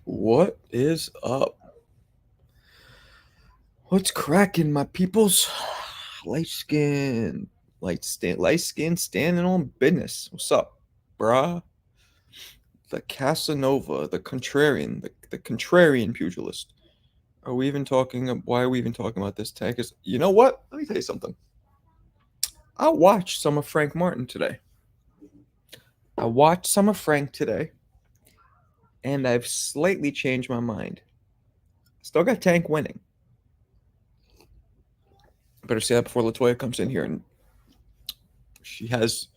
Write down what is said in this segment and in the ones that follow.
What is up? What's cracking, my peoples? Light skin, standing on business. What's up, brah? The Casanova, the contrarian, the contrarian pugilist. Are we even talking? Why are we even talking about this tag? Because you know what? Let me tell you something. I watched some of Frank Martin today. I watched some of Frank today, and I've slightly changed my mind. Still got Tank winning. Better say that before Latoya comes in here and she has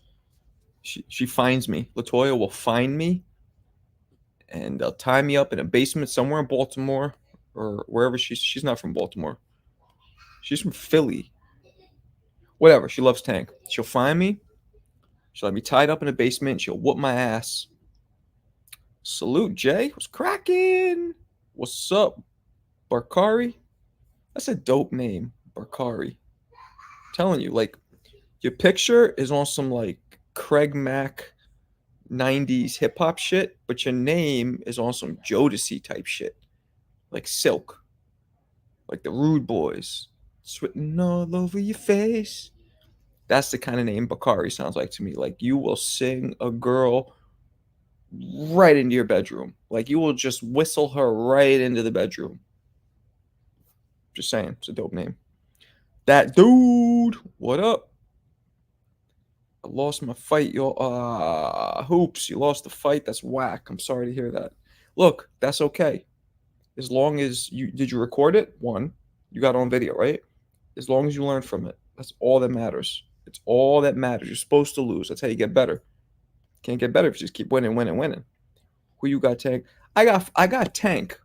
she finds me. Latoya will find me and they'll tie me up in a basement somewhere in Baltimore or wherever she's not from Baltimore. She's from Philly. Whatever. She loves Tank. She'll find me. She'll have me tied up in a basement. She'll whoop my ass. Salute, Jay. What's cracking? What's up, Barkari? That's a dope name, Barkari. I'm telling you, like, your picture is on some like Craig Mack 90s hip hop shit, but your name is on some Jodeci type shit, like Silk, like the Rude Boys, sweating all over your face. That's the kind of name Bakari sounds like to me. Like you will sing a girl right into your bedroom. Like you will just whistle her right into the bedroom. Just saying, it's a dope name. That dude, what up? I lost my fight, yo. Hoops, you lost the fight. That's whack. I'm sorry to hear that. Look, that's okay. As long as you record it, one, you got it on video, right? As long as you learn from it, that's all that matters. It's all that matters. You're supposed to lose. That's how you get better. Can't get better if you just keep winning, winning, winning. Who you got, Tank? I got Tank,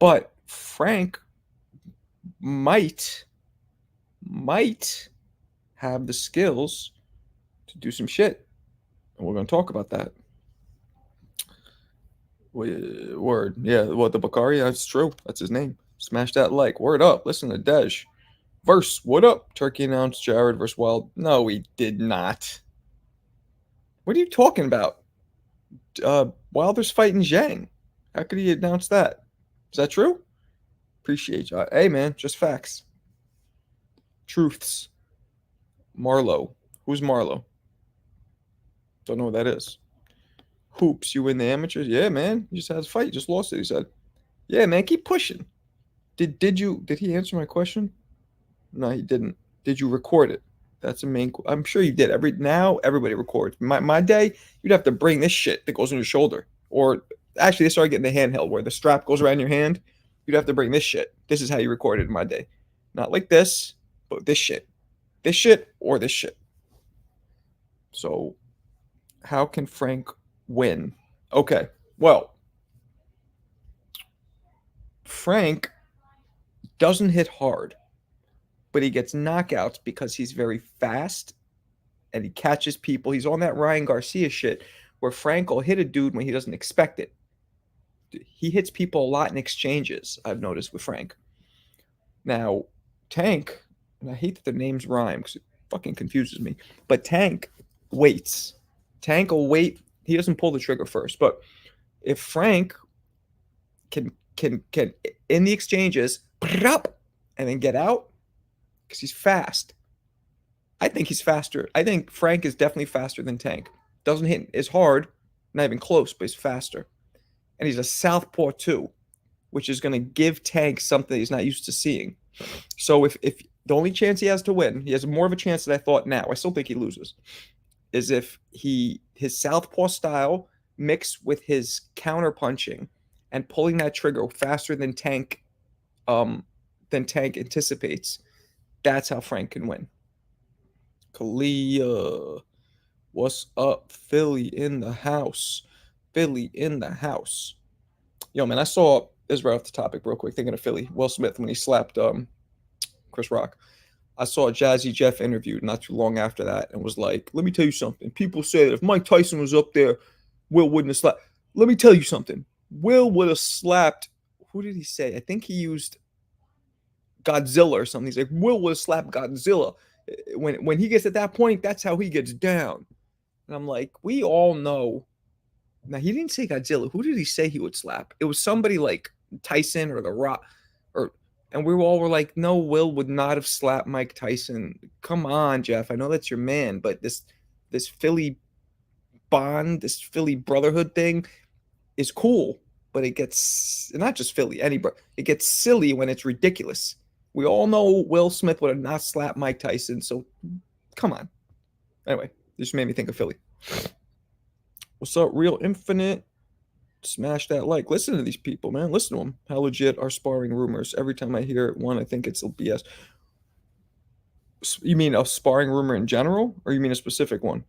but Frank might have the skills to do some shit, and we're gonna talk about that. Word, yeah. What the Bakari? That's true. That's his name. Smash that like. Word up. Listen to Dej. Verse, what up? Turkey announced Jared versus Wild. No, he did not. What are you talking about? Wilder's fighting Zhang. How could he announce that? Is that true? Appreciate you. Hey, man, just facts. Truths. Marlowe. Who's Marlowe? Don't know what that is. Hoops, you win the amateurs? Yeah, man. You just had a fight. You just lost it. He said, yeah, man, keep pushing. Did he answer my question? No, he didn't. Did you record it? That's the main. I'm sure you did. Everybody records. My day, you'd have to bring this shit that goes on your shoulder, or actually they started getting the handheld where the strap goes around your hand. You'd have to bring this shit. This is how you recorded in my day, not like this, but this shit, or this shit. So how can Frank win? Okay, well, Frank doesn't hit hard, but he gets knockouts because he's very fast and he catches people. He's on that Ryan Garcia shit where Frank will hit a dude when he doesn't expect it. He hits people a lot in exchanges, I've noticed with Frank. Now, Tank, and I hate that the names rhyme because it fucking confuses me, but Tank waits. Tank will wait. He doesn't pull the trigger first. But if Frank can in the exchanges and then get out, because he's fast. I think he's faster. I think Frank is definitely faster than Tank. Doesn't hit as hard, not even close, but he's faster. And he's a southpaw too, which is going to give Tank something he's not used to seeing. So if the only chance he has to win, he has more of a chance than I thought now. I still think he loses. Is if his southpaw style mixed with his counter punching and pulling that trigger faster than Tank anticipates. That's how Frank can win. Kalia. What's up? Philly in the house. Philly in the house. Yo, man, I saw this right off the topic real quick. Thinking of Philly. Will Smith when he slapped Chris Rock. I saw Jazzy Jeff interviewed not too long after that and was like, let me tell you something. People say that if Mike Tyson was up there, Will wouldn't have slapped. Let me tell you something. Will would have slapped. Who did he say? I think he used Godzilla or something. He's like, Will would have slapped Godzilla. When he gets at that point, that's how he gets down. And I'm like, we all know Now he didn't say Godzilla. Who did he say he would slap? It was somebody like Tyson or The Rock, or and we all were like, no, Will would not have slapped Mike Tyson. Come on, Jeff. I know that's your man, but this Philly bond, this Philly brotherhood thing is cool, but it gets not just Philly, it gets silly when it's ridiculous. We all know Will Smith would have not slapped Mike Tyson, so come on. Anyway, this made me think of Philly. What's up, Real Infinite? Smash that like. Listen to these people, man. Listen to them. How legit are sparring rumors? Every time I hear one, I think it's BS. You mean a sparring rumor in general, or you mean a specific one?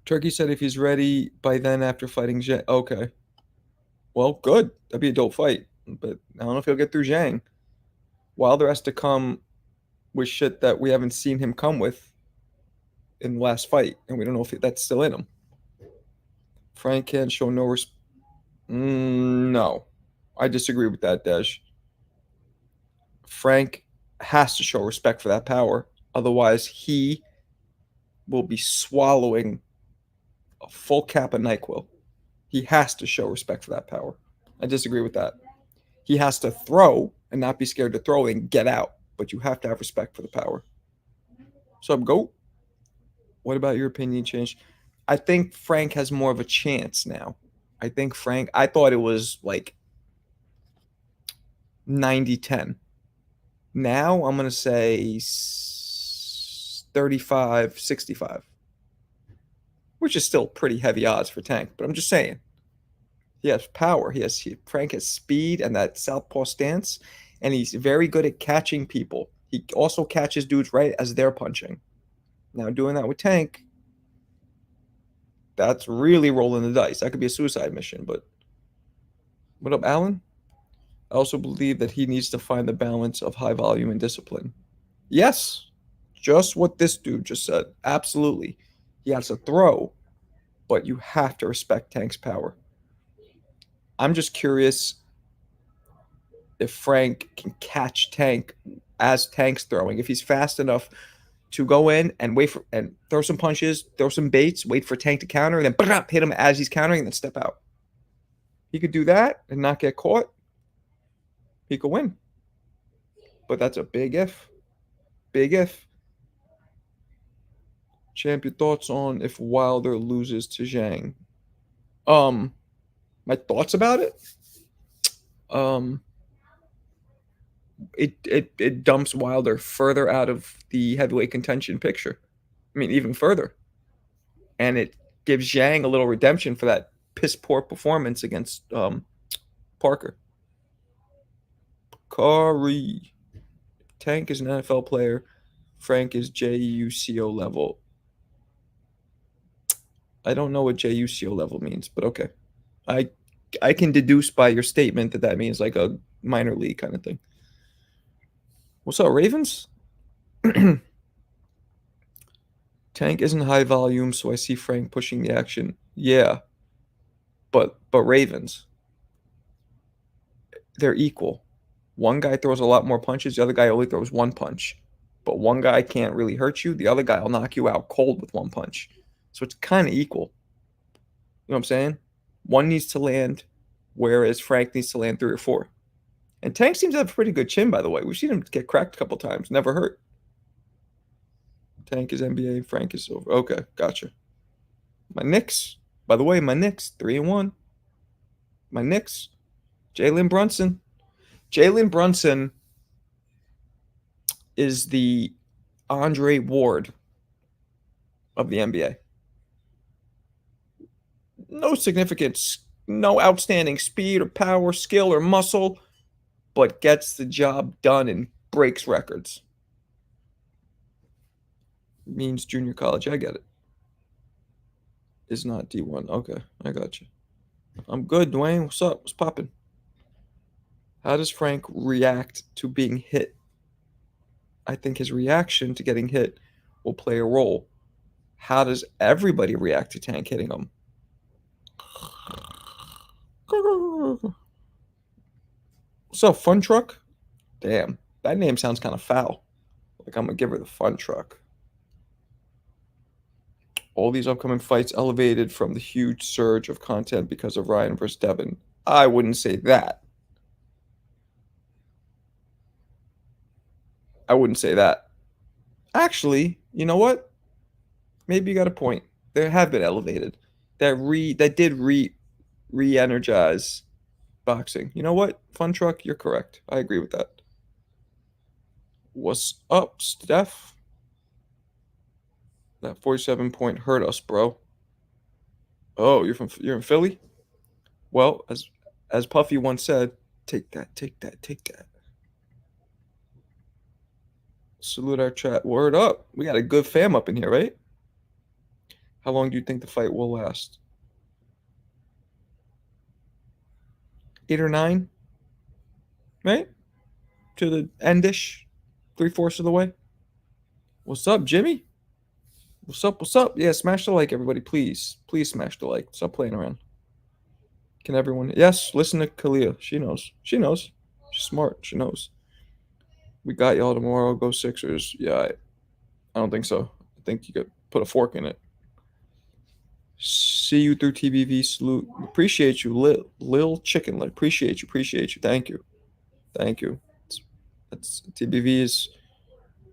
Turkey said if he's ready by then after fighting Zhang. Okay. Well, good. That'd be a dope fight. But I don't know if he'll get through Zhang. Wilder has to come with shit that we haven't seen him come with in the last fight, and we don't know if that's still in him. Frank can't show no respect. No, I disagree with that, Dej. Frank has to show respect for that power. Otherwise, he will be swallowing a full cap of NyQuil. He has to show respect for that power. I disagree with that. He has to throw and not be scared to throw and get out, but you have to have respect for the power. So, GOAT, what about your opinion change? I think Frank has more of a chance now. I thought it was like 90-10. Now I'm going to say 35-65, which is still pretty heavy odds for Tank, but I'm just saying. He has power. Frank has speed and that southpaw stance, and he's very good at catching people. He also catches dudes right as they're punching. Now doing that with Tank, that's really rolling the dice. That could be a suicide mission, but what up, Alan? I also believe that he needs to find the balance of high volume and discipline. Yes, just what this dude just said. Absolutely. He has to throw, but you have to respect Tank's power. I'm just curious if Frank can catch Tank as Tank's throwing. If he's fast enough to go in and wait for and throw some punches, throw some baits, wait for Tank to counter, and then hit him as he's countering, and then step out. He could do that and not get caught. He could win. But that's a big if. Big if. Champ, your thoughts on if Wilder loses to Zhang? My thoughts about it? It dumps Wilder further out of the heavyweight contention picture. I mean, even further. And it gives Zhang a little redemption for that piss poor performance against Parker. Kari. Tank is an NFL player. Frank is JUCO level. I don't know what JUCO level means, but okay. I can deduce by your statement that means like a minor league kind of thing. What's up, Ravens? Tank isn't high volume, so I see Frank pushing the action. Yeah, but Ravens, they're equal. One guy throws a lot more punches, the other guy only throws one punch. But one guy can't really hurt you, the other guy will knock you out cold with one punch. So it's kind of equal. You know what I'm saying? One needs to land, whereas Frank needs to land 3 or 4. And Tank seems to have a pretty good chin, by the way. We've seen him get cracked a couple times, never hurt. Tank is NBA, Frank is over. Okay, gotcha. My Knicks, by the way, 3-1. My Knicks, Jalen Brunson. Jalen Brunson is the Andre Ward of the NBA. No significance, no outstanding speed or power, skill or muscle, but gets the job done and breaks records. Means junior college. I get it. Is not D1. Okay, I got you. I'm good, Dwayne. What's up? What's popping? How does Frank react to being hit? I think his reaction to getting hit will play a role. How does everybody react to Tank hitting him? What's up, Fun Truck? Damn, that name sounds kind of foul. Like I'm gonna give her the Fun Truck. All these upcoming fights elevated from the huge surge of content because of Ryan versus Devin. I wouldn't say that. I wouldn't say that. Actually, you know what? Maybe you got a point. They have been elevated. That did re-energize boxing. You know what? Fun Truck, you're correct. I agree with that. What's up, Steph? That 47 point hurt us, bro. Oh, you're in Philly? Well, as Puffy once said, take that, take that, take that. Salute our chat. Word up. We got a good fam up in here, right? How long do you think the fight will last? 8 or 9, right? To the endish, 3/4 of the way. What's up, Jimmy? What's up? What's up? Yeah, smash the like, everybody, please. Please smash the like. Stop playing around. Can everyone? Yes, listen to Kalia. She knows. She knows. She's smart. She knows. We got y'all tomorrow. Go Sixers. Yeah, I don't think so. I think you could put a fork in it. See you through TBV. Salute. Appreciate you, Lil Chicken. Appreciate you. Appreciate you. Thank you. Thank you. That's TBV is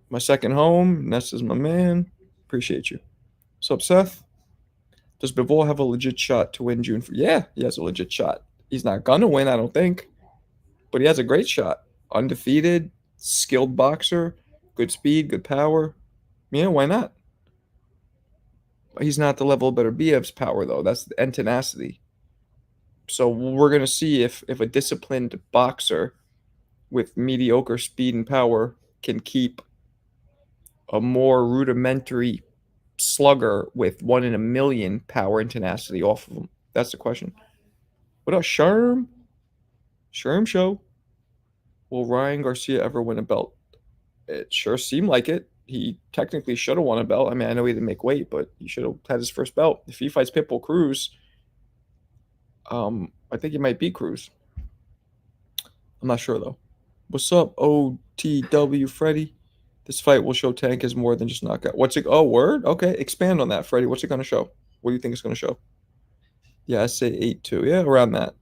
my second home. Ness is my man. Appreciate you. What's up, Seth? Does Bivol have a legit shot to win June? Yeah, he has a legit shot. He's not gonna win, I don't think, but he has a great shot. Undefeated, skilled boxer, good speed, good power. Yeah, why not? He's not the level of Beterbiev's power though. That's and tenacity. So we're gonna see if a disciplined boxer with mediocre speed and power can keep a more rudimentary slugger with 1 in a million power and tenacity off of him. That's the question. What up, Sherm? Sherm show. Will Ryan Garcia ever win a belt? It sure seemed like it. He technically should have won a belt. I mean, I know he didn't make weight, but he should have had his first belt. If he fights Pitbull Cruz, I think he might beat Cruz. I'm not sure though. What's up, OTW Freddy? This fight will show Tank is more than just knockout. What's it? Oh, word? Okay, expand on that, Freddy. What's it going to show? What do you think it's going to show? Yeah, I say 8-2. Yeah, around that.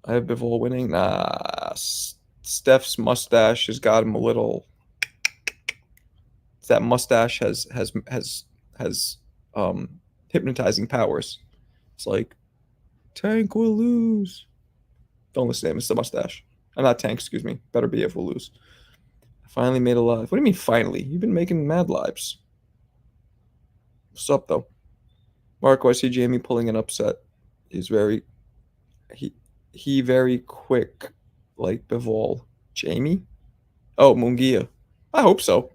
I have Bivol winning. Nah, Steph's mustache has got him a little. That mustache has hypnotizing powers. It's like Tank will lose. Don't listen to him. It's the mustache. Not Tank. Excuse me. Beterbiev will lose. I finally made a live. What do you mean finally? You've been making mad lives. What's up though? Marco, I see Jamie pulling an upset. He's very he very quick, like Bivol. Jamie? Oh, Mungia. I hope so.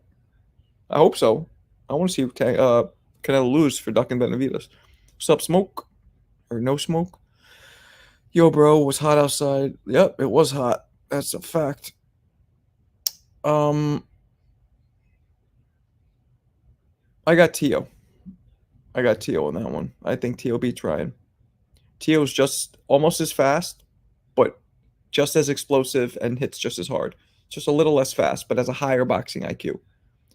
I hope so. I want to see Canelo lose for Duck and Benavides. What's up, Smoke? Or no smoke? Yo, bro, it was hot outside. Yep, it was hot. That's a fact. I got Tio. I got Tio on that one. I think Tio beats Ryan. Tio's just almost as fast, but just as explosive and hits just as hard. Just a little less fast, but has a higher boxing IQ.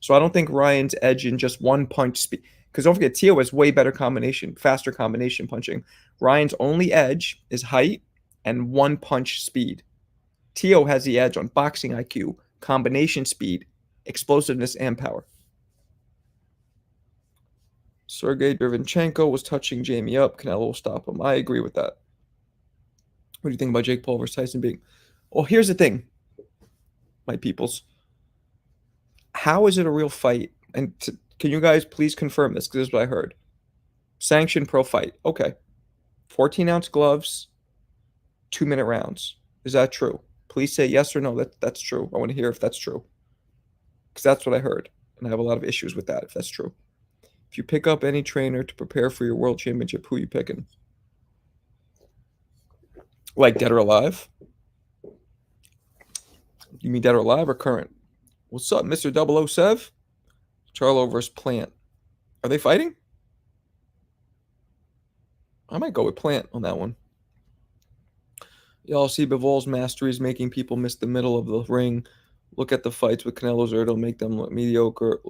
So I don't think Ryan's edge in just one punch speed. Because don't forget, Tio has way better combination, faster combination punching. Ryan's only edge is height and one punch speed. Tio has the edge on boxing IQ, combination speed, explosiveness, and power. Sergey Derevyanchenko was touching Jamie up. Canelo will stop him. I agree with that. What do you think about Jake Paul versus Tyson being? Well, here's the thing, my peoples. How is it a real fight? And can you guys please confirm this? Because this is what I heard. Sanctioned pro fight. Okay. 14-ounce gloves, 2-minute rounds. Is that true? Please say yes or no. That's true. I want to hear if that's true. Because that's what I heard. And I have a lot of issues with that if that's true. If you pick up any trainer to prepare for your world championship, who are you picking? Like dead or alive? You mean dead or alive or current? What's up, Mr. 007? Charlo versus Plant. Are they fighting? I might go with Plant on that one. Y'all see Bivol's masteries making people miss the middle of the ring. Look at the fights with Canelo's or it'll make them look mediocre.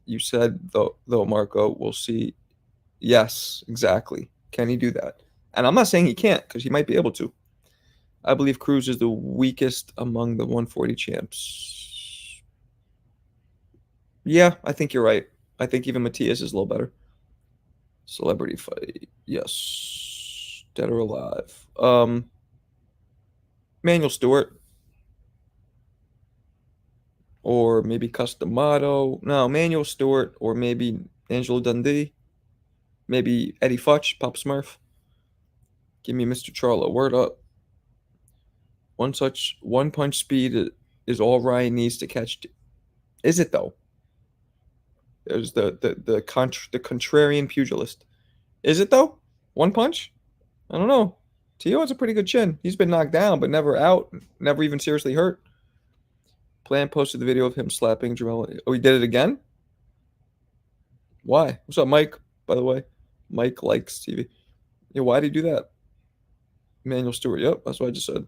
You said though, Marco. We'll see. Yes, exactly. Can he do that? And I'm not saying he can't because he might be able to. I believe Cruz is the weakest among the 140 champs. Yeah, I think you're right. I think even Matias is a little better. Celebrity fight. Yes. Dead or alive. Manuel Stewart. Or maybe Customato. No, Manuel Stewart. Or maybe Angelo Dundee. Maybe Eddie Futch, Pop Smurf. Give me Mr. Charlo. Word up. One punch speed is all Ryan needs to catch. Is it though? There's the contrarian pugilist. Is it though? One punch? I don't know. Tio has a pretty good chin. He's been knocked down, but never out, never even seriously hurt. Plan posted the video of him slapping Jamal. Oh, he did it again? Why? What's up, Mike? By the way, Mike likes TV. Yeah, why did he do that? Manuel Stewart. Yep, that's what I just said.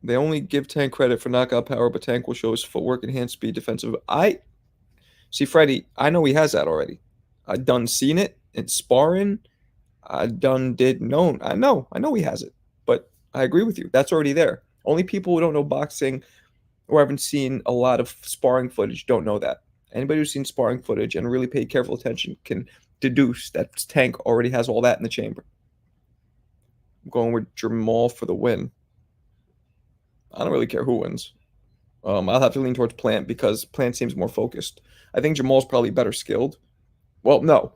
They only give Tank credit for knockout power, but Tank will show his footwork and hand speed defensive. I see Freddie. I know he has that already. I done seen it in sparring. I done did know. I know he has it. But I agree with you. That's already there. Only people who don't know boxing or haven't seen a lot of sparring footage don't know that. Anybody who's seen sparring footage and really paid careful attention can deduce that Tank already has all that in the chamber. I'm going with Jamal for the win. I don't really care who wins. I'll have to lean towards Plant because Plant seems more focused. I think Jamal's probably better skilled. Well, no.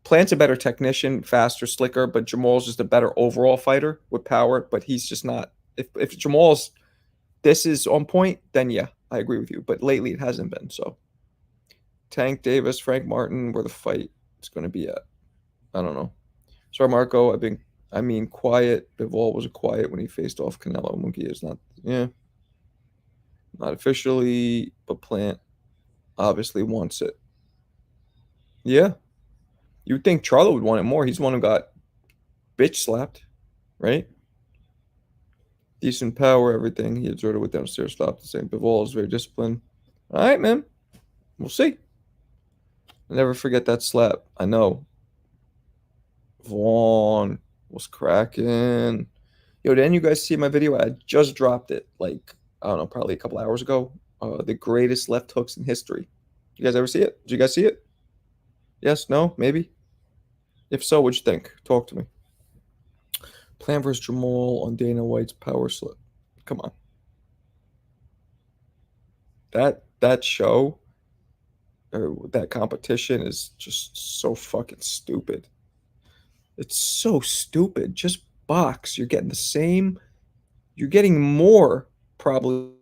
Plant's a better technician, faster, slicker, but Jamal's just a better overall fighter with power, but he's just not. If Jamal's this is on point, then yeah, I agree with you. But lately it hasn't been. So Tank Davis, Frank Martin, where the fight is going to be at. I don't know. Sorry, Marco. Quiet. Bivol was quiet when he faced off Canelo. Munguia is not, yeah, not officially, but Plant obviously wants it. Yeah, you would think Charlo would want it more. He's the one who got bitch slapped, right? Decent power, everything. He exerted with downstairs, stopped the same. Bivol is very disciplined. All right, man. We'll see. I'll never forget that slap. I know. Vaughn was cracking. Yo, didn't you guys see my video? I just dropped it like, I don't know, probably a couple hours ago. The greatest left hooks in history. You guys ever see it? Did you guys see it? Yes? No? Maybe? If so, what'd you think? Talk to me. Plan versus Jamal on Dana White's power slip. Come on. That show or that competition is just so fucking stupid. It's so stupid. Just box. You're getting the same. You're getting more probably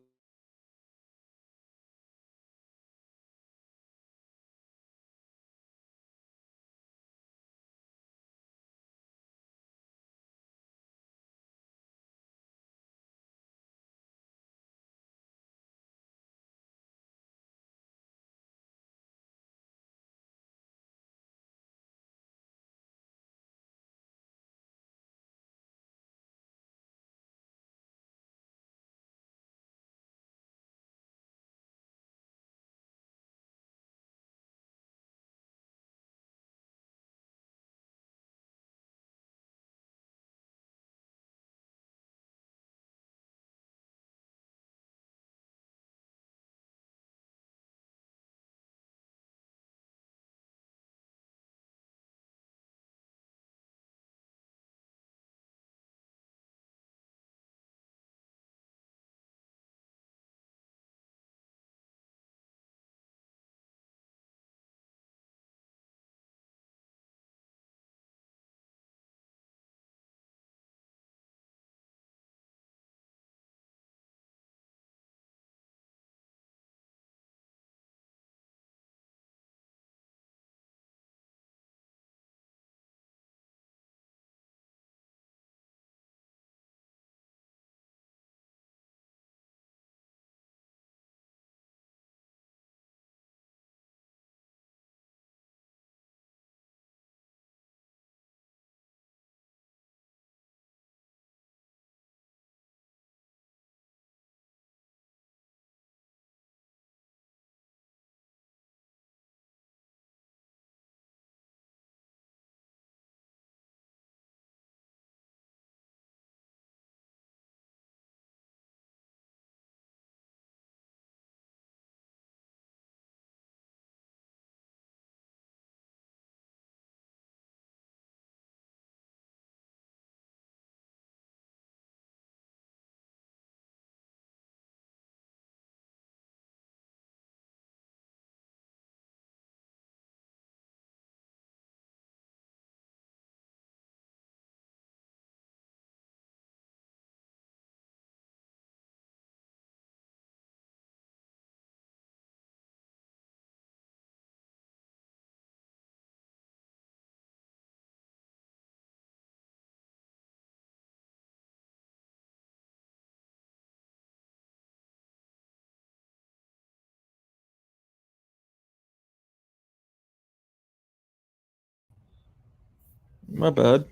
My bad.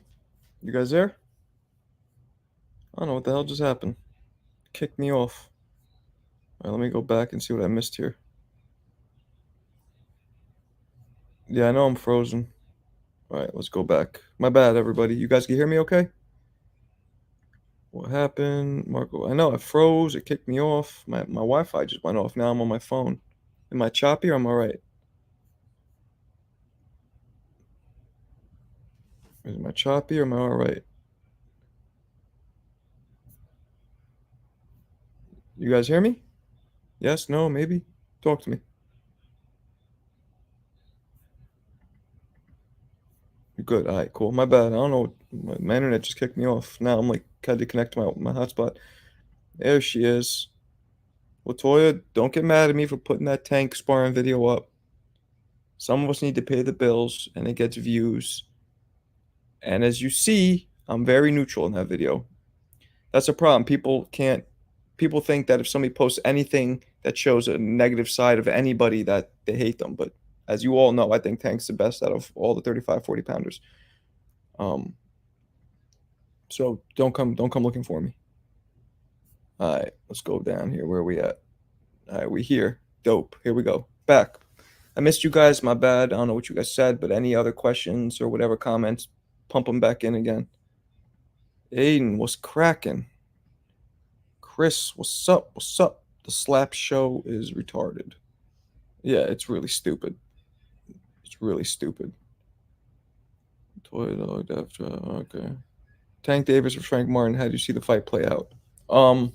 You guys there? I don't know what the hell just happened. Kicked me off. All right, let me go back and see what I missed here. Yeah, I know I'm frozen. All right, let's go back. My bad, everybody. You guys can hear me okay? What happened? Marco, I know I froze. It kicked me off. My Wi-Fi just went off. Now I'm on my phone. Am I choppy or am I right? Is my choppy or am I all right? You guys hear me? Yes, no, maybe? Talk to me. You're good. All right, cool. My bad. I don't know. My internet just kicked me off. Now I'm like, had to connect to my hotspot. There she is. Latoya, don't get mad at me for putting that tank sparring video up. Some of us need to pay the bills and it gets views. And as you see, I'm very neutral in that video. That's a problem. People think that if somebody posts anything that shows a negative side of anybody that they hate them. But as you all know, I think Tank's the best out of all the 35, 40 pounders. Um, so don't come looking for me. All right, let's go down here. Where are we at? All right, we here. Dope. Here we go. Back. I missed you guys. My bad. I don't know what you guys said, but any other questions or whatever comments, pump them back in again. Aiden, what's cracking? Chris, what's up? What's up? The slap show is retarded. Yeah, it's really stupid. It's really stupid. Toy dog after okay. Tank Davis or Frank Martin. How do you see the fight play out? Um,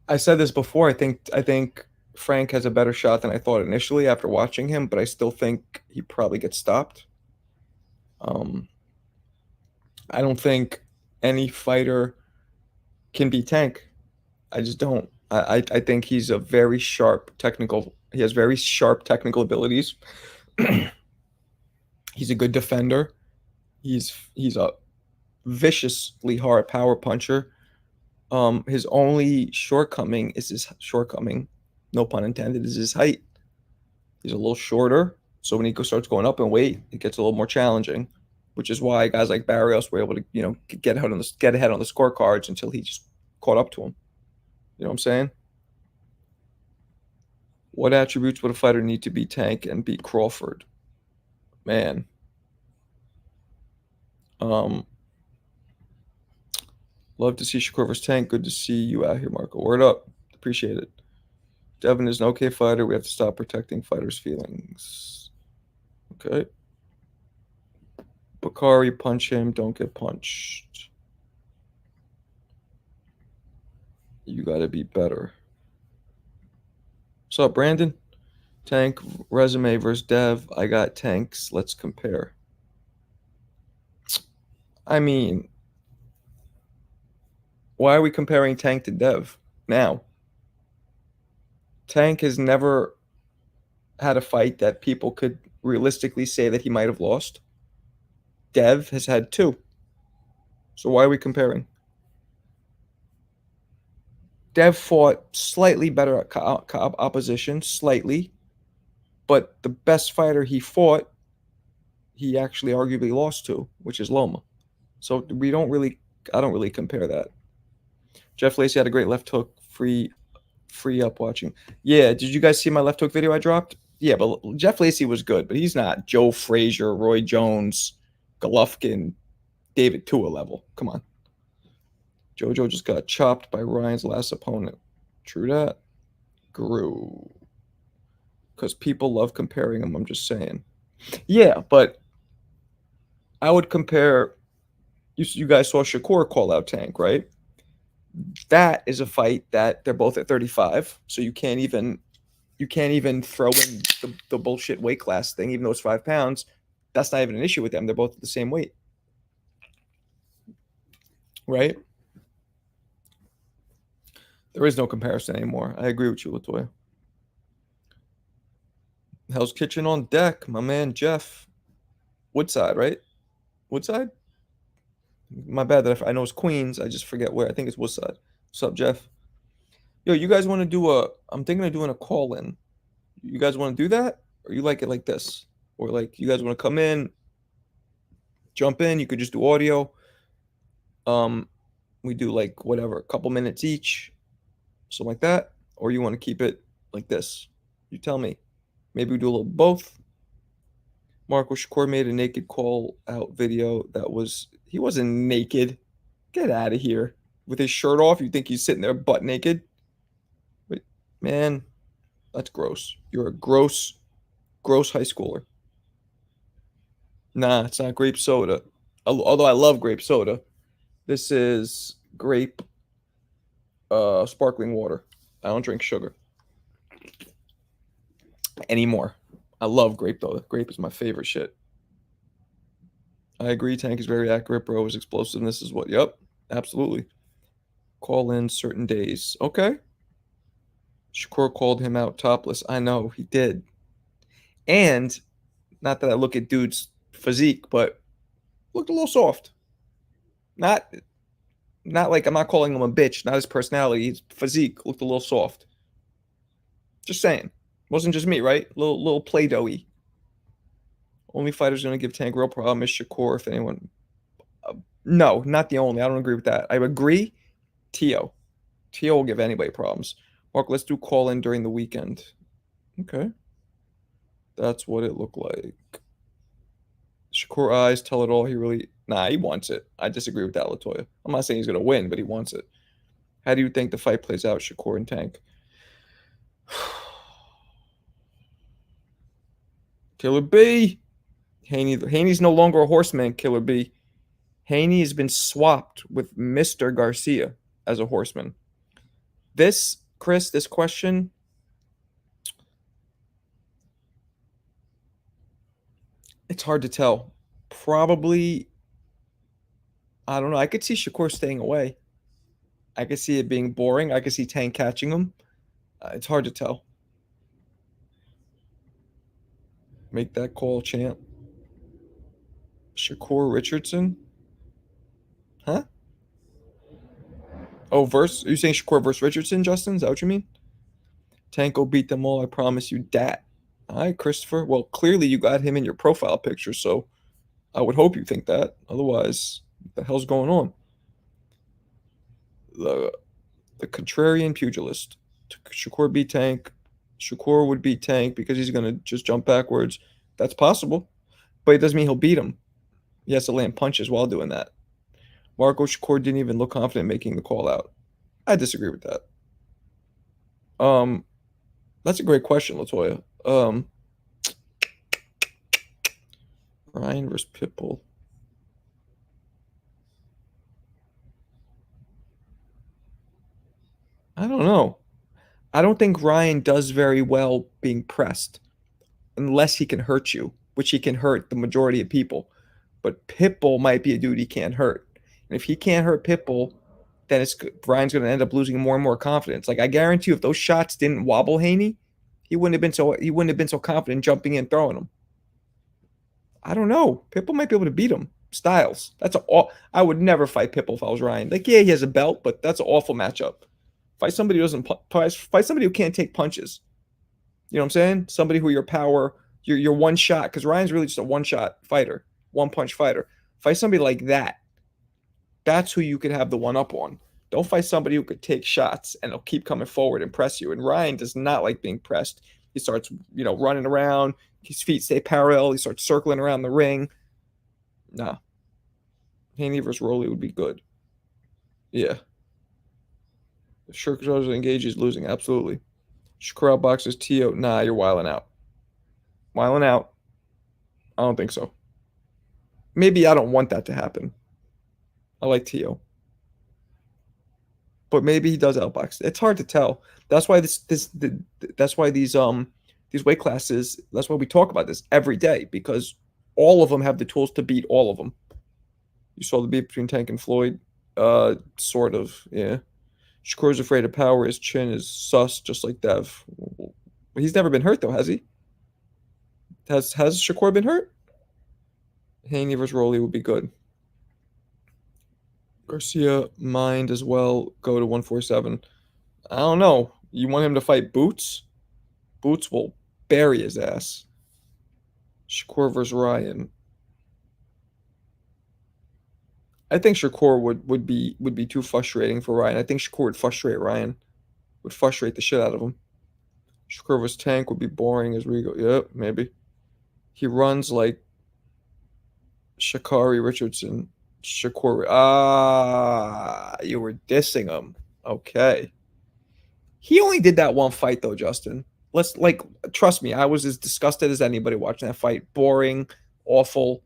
I said this before. I think Frank has a better shot than I thought initially after watching him, but I still think he probably gets stopped. Um, I don't think any fighter can beat Tank. I just don't. I think he's a very sharp technical. He has very sharp technical abilities. He's a good defender. He's a viciously hard power puncher. His only shortcoming is his shortcoming, no pun intended, is his height. He's a little shorter, so when he starts going up in weight, it gets a little more challenging, which is why guys like Barrios were able to, get ahead on the scorecards until he just caught up to him. You know what I'm saying? What attributes would a fighter need to beat Tank and beat Crawford? Man, um, love to see Shakur versus Tank. Good to see you out here, Marco. Word up, appreciate it. Devin is an okay fighter. We have to stop protecting fighters' feelings. Okay. Bakari, punch him. Don't get punched. You got to be better. What's up, Brandon? Tank resume versus Dev. I got Tanks. Let's compare. I mean, why are we comparing Tank to Dev now? Tank has never had a fight that people could realistically say that he might have lost. Dev has had two. So why are we comparing? Dev fought slightly better opposition, slightly, but the best fighter he fought, he actually arguably lost to, which is Loma. So I don't really compare that. Jeff Lacey had a great left hook, free up watching. Yeah, did you guys see my left hook video I dropped? Yeah, but Jeff Lacey was good, but he's not Joe Frazier, Roy Jones, Golovkin, David Tua level. Come on. JoJo just got chopped by Ryan's last opponent. True that. Grew. Because people love comparing him, I'm just saying. Yeah, but I would compare. You guys saw Shakur call out Tank, right? That is a fight that they're both at 35, so you can't even throw in the bullshit weight class thing, even though it's 5 pounds. That's not even an issue with them. They're both at the same weight, right? There is no comparison anymore. I agree with you, Latoya. Hell's Kitchen on deck, my man Jeff. Woodside, right? Woodside? My bad that I know it's Queens. I just forget where. I think it's Woodside. What's up, Jeff? Yo, you guys want to do a? I'm thinking of doing a call in. You guys want to do that, or you like it like this, or like you guys want to come in? Jump in. You could just do audio. Um, we do like whatever, a couple minutes each, something like that. Or you want to keep it like this? You tell me. Maybe we do a little both. Marco Shakur made a naked call out video that was he wasn't naked. Get out of here. With his shirt off, you think he's sitting there butt naked? Wait, man, that's gross. You're a gross, gross high schooler. Nah, it's not grape soda. Although I love grape soda. This is grape sparkling water. I don't drink sugar anymore. I love grape though. Grape is my favorite shit. I agree. Tank is very accurate, bro. His explosiveness is what. Yep, absolutely. Call in certain days. Okay. Shakur called him out topless. I know he did. And not that I look at dude's physique, but looked a little soft. Not not like I'm not calling him a bitch. Not his personality. His physique looked a little soft. Just saying. Wasn't just me, right? Little play doughy. Only fighter's gonna give Tank real problem is Shakur. If anyone, no, not the only. I don't agree with that. I agree. Tio, Tio will give anybody problems. Mark, let's do call in during the weekend. Okay, that's what it looked like. Shakur eyes tell it all. He really, nah, he wants it. I disagree with that, Latoya. I'm not saying he's gonna win, but he wants it. How do you think the fight plays out, Shakur and Tank? Killer B. Haney's no longer a horseman, Killer B. Haney has been swapped with Mr. Garcia as a horseman. This, Chris, this question, it's hard to tell. Probably, I don't know. I could see Shakur staying away. I could see it being boring. I could see Tank catching him. It's hard to tell. Make that call, champ. Shakur Richardson? Huh? Oh, are you saying Shakur versus Richardson, Justin? Is that what you mean? Tank will beat them all, I promise you dat. All right, Christopher. Well, clearly you got him in your profile picture, so I would hope you think that. Otherwise, what the hell's going on? The the contrarian pugilist. Shakur beat Tank. Shakur would beat Tank because he's gonna just jump backwards. That's possible, but it doesn't mean he'll beat him. He has to land punches while doing that. Marco Shakur didn't even look confident making the call out. I disagree with that. Um, that's a great question, Latoya. Ryan versus Pitbull. I don't know. I don't think Ryan does very well being pressed unless he can hurt you, which he can hurt the majority of people. But Pitbull might be a dude he can't hurt. And if he can't hurt Pitbull, then Ryan's going to end up losing more and more confidence. Like I guarantee you, if those shots didn't wobble Haney, he wouldn't have been so confident jumping in throwing them. I don't know. Pitbull might be able to beat him. Styles. I would never fight Pitbull if I was Ryan. Like yeah, he has a belt, but that's an awful matchup. Fight somebody who doesn't fight somebody who can't take punches. You know what I'm saying? Somebody who your power, your one shot, because Ryan's really just a one shot fighter, one punch fighter. Fight somebody like that. That's who you could have the one up on. Don't fight somebody who could take shots and he'll keep coming forward and press you. And Ryan does not like being pressed. He starts, running around. His feet stay parallel. He starts circling around the ring. Nah. Haney versus Rolly would be good. Yeah. If Shakur engaged, he's losing. Absolutely. Shakur outboxes Tio. Nah, you're wiling out. Wiling out. I don't think so. Maybe I don't want that to happen. I like Tio. But maybe he does outbox. It's hard to tell. That's why that's why these weight classes, that's why we talk about this every day, because all of them have the tools to beat all of them. You saw the beat between Tank and Floyd? Sort of, yeah. Shakur's afraid of power. His chin is sus, just like Dev. He's never been hurt though, has he? Has Shakur been hurt? Haney versus Rolly would be good. Garcia mind as well. Go to 147. I don't know. You want him to fight Boots? Boots will bury his ass. Shakur versus Ryan. I think Shakur would be too frustrating for Ryan. I think Shakur would frustrate Ryan, would frustrate the shit out of him. Shakur vs. Tank would be boring as we go. Yep, maybe. He runs like Shakari Richardson. Shakur. Ah, you were dissing him. Okay. He only did that one fight though, Justin. Let's like trust me, I was as disgusted as anybody watching that fight. Boring, awful,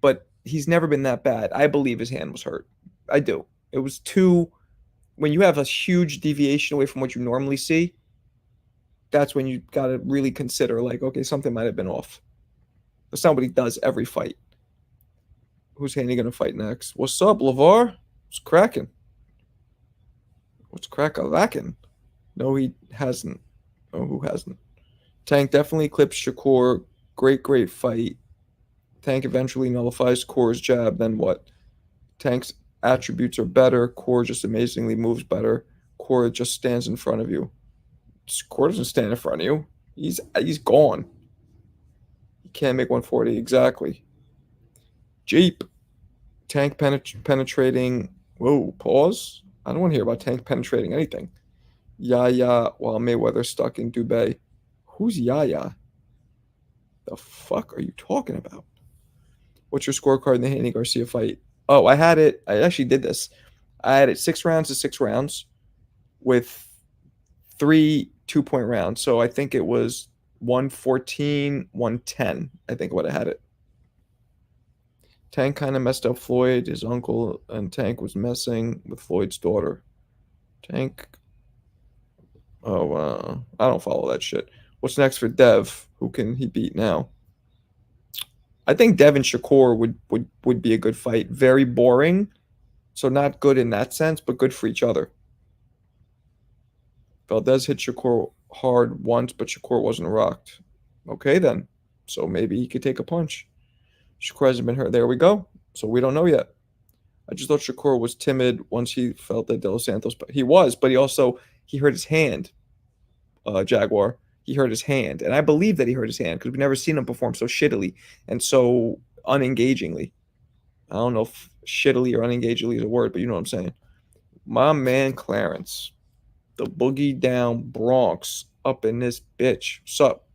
but he's never been that bad. I believe his hand was hurt. I do. It was too when you have a huge deviation away from what you normally see, that's when you got to really consider like, okay, something might have been off. That's not what he does every fight. Who's Haney gonna fight next? What's up, Lavar? What's cracking? What's crack-a-lacking? No, he hasn't. Oh, who hasn't? Tank definitely clips Shakur. Great fight. Tank eventually nullifies Core's jab. Then what? Tank's attributes are better. Core just amazingly moves better. Core just stands in front of you. Core doesn't stand in front of you. He's gone. He can't make 140 exactly. Jeep. Tank penetrating. Whoa, pause. I don't want to hear about Tank penetrating anything. Yaya while Mayweather stuck in Dubai. Who's Yaya? The fuck are you talking about? What's your scorecard in the Haney Garcia fight? Oh, I had it. I actually did this. I had it 6 rounds to 6 rounds with 3 2-point rounds. So I think it was 114, 110. I think what I had it. Tank kind of messed up Floyd, his uncle, and Tank was messing with Floyd's daughter. Tank. Oh, I don't follow that shit. What's next for Dev? Who can he beat now? I think Devin Shakur would be a good fight. Very boring, so not good in that sense, but good for each other. Valdez hit Shakur hard once, but Shakur wasn't rocked. Okay, then. So maybe he could take a punch. Shakur hasn't been hurt. There we go. So we don't know yet. I just thought Shakur was timid once he felt that De Los Santos, but he was, but he hurt his hand. Jaguar. He hurt his hand, and I believe that he hurt his hand because we've never seen him perform so shittily and so unengagingly. I don't know if shittily or unengagingly is a word, but you know what I'm saying. My man Clarence, the boogie down Bronx, up in this bitch. What's up?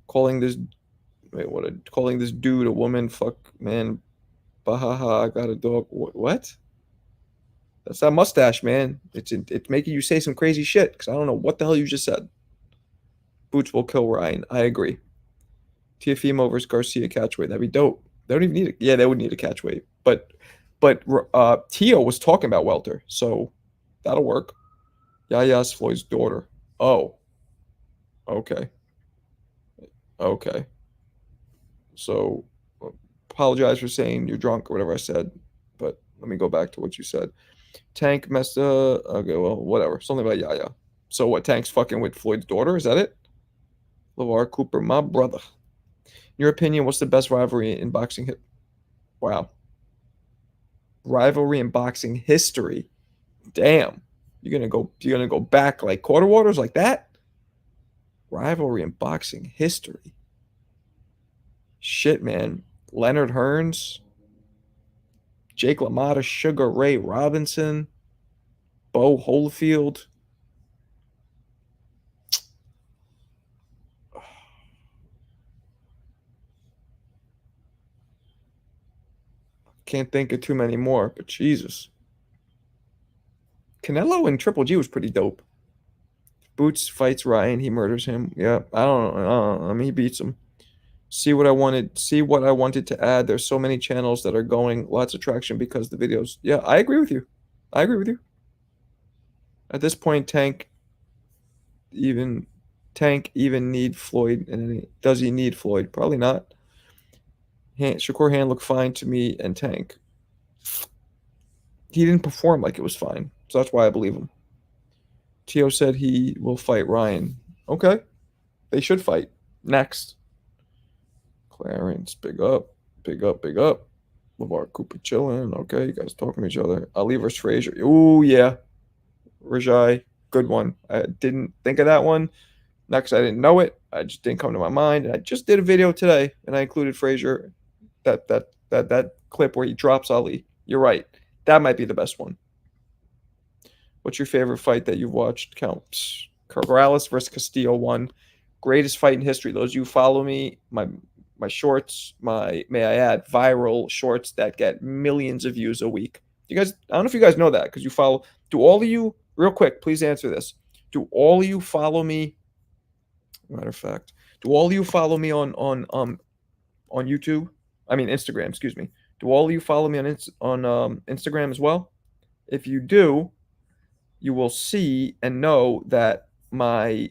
Calling this calling this dude a woman? Fuck man, bahaha. I got a dog. What? That's that mustache, man. It's making you say some crazy shit because I don't know what the hell you just said. Boots will kill Ryan. I agree. Tiafimo versus Garcia catchweight. That'd be dope. They don't even need it. Yeah, they would need a catchweight. But Tio was talking about welter, so that'll work. Yaya's Floyd's daughter. Oh, okay. Okay. So apologize for saying you're drunk or whatever I said, but let me go back to what you said. Tank messed up. Okay, well, whatever. Something about Yaya. So what? Tank's fucking with Floyd's daughter? Is that it? LeVar Cooper, my brother. In your opinion, what's the best rivalry in boxing? Wow. Rivalry in boxing history. Damn. You're gonna go back like quarter waters like that? Rivalry in boxing history. Shit, man. Leonard Hearns, Jake LaMotta, Sugar Ray Robinson, Bo Holyfield. Can't think of too many more, but Jesus. Canelo and Triple G was pretty dope. Boots fights Ryan, he murders him. Yeah, I don't know. I mean, he beats him. See what I wanted to add. There's so many channels that are going lots of traction because the videos. Yeah, I agree with you. I agree with you. At this point, even Tank even need Floyd, and does he need Floyd? Probably not. Shakur hand looked fine to me, and Tank. He didn't perform like it was fine, so that's why I believe him. Tio said he will fight Ryan. Okay, they should fight next. Clarence, big up, big up, big up. LeVar Cooper chilling. Okay, you guys talking to each other. Ali versus Frazier. Ooh, yeah. Rajai, good one. I didn't think of that one. Not because I didn't know it. I just didn't come to my mind. And I just did a video today, and I included Frazier. That clip where he drops Ali. You're right. That might be the best one. What's your favorite fight that you've watched? Counts. Corrales versus Castillo won. Greatest fight in history. Those of you who follow me, my shorts, my may I add, viral shorts that get millions of views a week. You guys, I don't know if you guys know that because you follow. Do all of you, real quick, please answer this. Do all of you follow me? Matter of fact, do all of you follow me on YouTube? I mean Instagram. Excuse me. Do all of you follow me on Instagram as well? If you do, you will see and know that my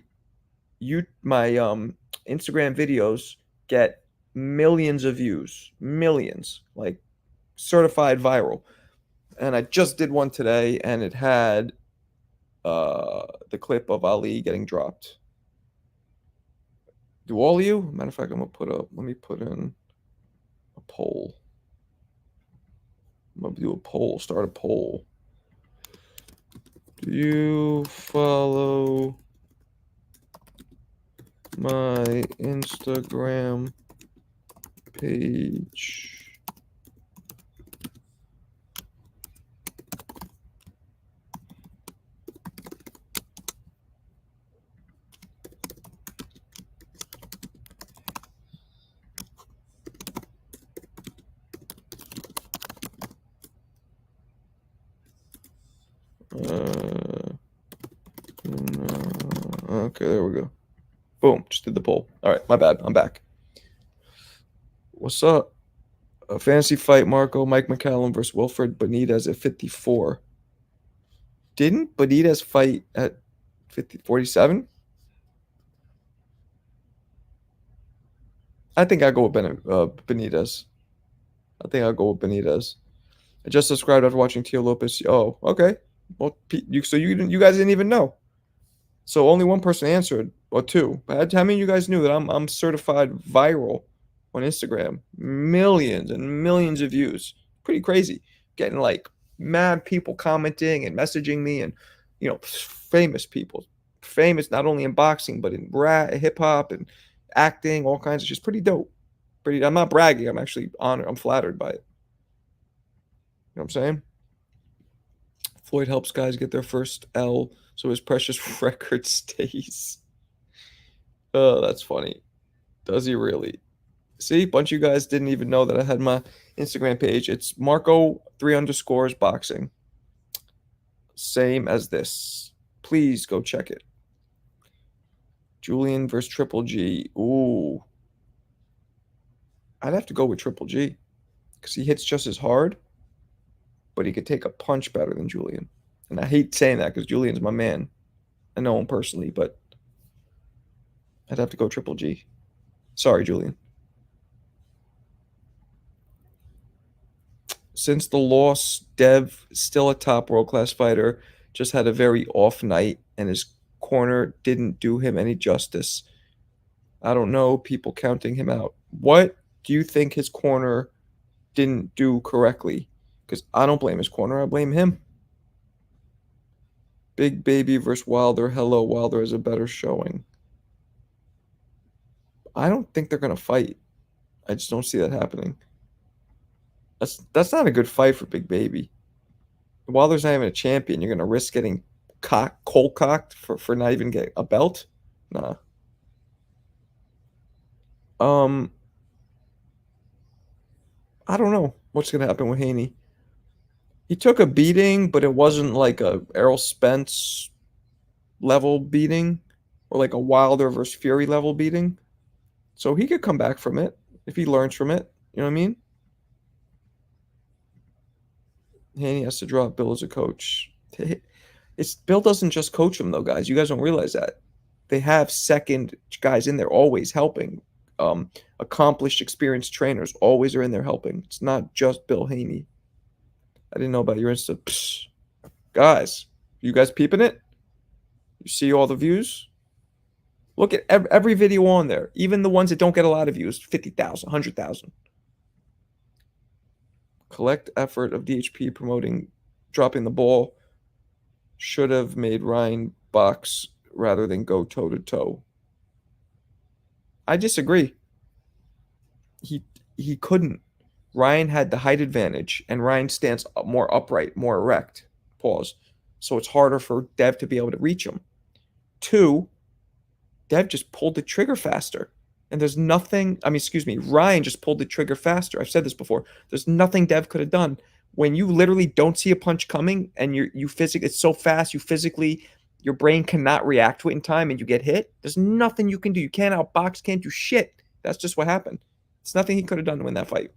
Instagram videos get millions of views, millions, like certified viral. And I just did one today, and it had the clip of Ali getting dropped. Do all of you? Matter of fact, I'm gonna put up. Let me put in a poll. I'm gonna do a poll. Start a poll. Do you follow my Instagram page? Okay, there we go. Boom, just did the poll. All right, my bad. I'm back. What's up? A fantasy fight, Marco, Mike McCallum versus Wilfred Benitez at 54. Didn't Benitez fight at 47? I think I go with Benitez. I think I'll go with Benitez. I just subscribed after watching Tio Lopez. Oh, okay. Well, you guys didn't even know. So only one person answered, or two. But how many of you guys knew that I'm certified viral on Instagram? Millions and millions of views. Pretty crazy. Getting like mad people commenting and messaging me, and famous people. Famous not only in boxing but in hip hop and acting, all kinds of just pretty dope. I'm not bragging, I'm actually honored, I'm flattered by it. You know what I'm saying? Floyd helps guys get their first L so his precious record stays. Oh, that's funny. Does he really? See, a bunch of you guys didn't even know that I had my Instagram page. It's Marco 3_ boxing. Same as this. Please go check it. Julian versus Triple G. Ooh. I'd have to go with Triple G because he hits just as hard, but he could take a punch better than Julian. And I hate saying that because Julian's my man. I know him personally, but I'd have to go Triple G. Sorry, Julian. Since the loss, Dev, still a top world-class fighter, just had a very off night, and his corner didn't do him any justice. I don't know, people counting him out. What do you think his corner didn't do correctly? Because I don't blame his corner, I blame him. Big Baby versus Wilder. Hello, Wilder has a better showing. I don't think they're going to fight. I just don't see that happening. That's not a good fight for Big Baby. Wilder's not even a champion. You're going to risk getting cold cocked for not even getting a belt? Nah. I don't know what's going to happen with Haney. He took a beating, but it wasn't like a Errol Spence level beating or like a Wilder versus Fury level beating. So he could come back from it if he learns from it. You know what I mean? Haney has to drop Bill as a coach. Bill doesn't just coach him though, guys. You guys don't realize that. They have second guys in there always helping. Accomplished, experienced trainers always are in there helping. It's not just Bill Haney. I didn't know about your Insta. Psh. Guys, you guys peeping it? You see all the views? Look at every video on there, even the ones that don't get a lot of views, 50,000, 100,000. Collect effort of DHP promoting dropping the ball. Should have made Ryan box rather than go toe to toe. I disagree. He couldn't. Ryan had the height advantage, and Ryan stands more upright, more erect. Pause. So it's harder for Dev to be able to reach him. Two, Dev just pulled the trigger faster. And there's nothing, I mean, excuse me, Ryan just pulled the trigger faster. I've said this before. There's nothing Dev could have done. When you literally don't see a punch coming and you physically, it's so fast, you physically, your brain cannot react to it in time and you get hit, there's nothing you can do. You can't outbox, can't do shit. That's just what happened. It's nothing he could have done to win that fight.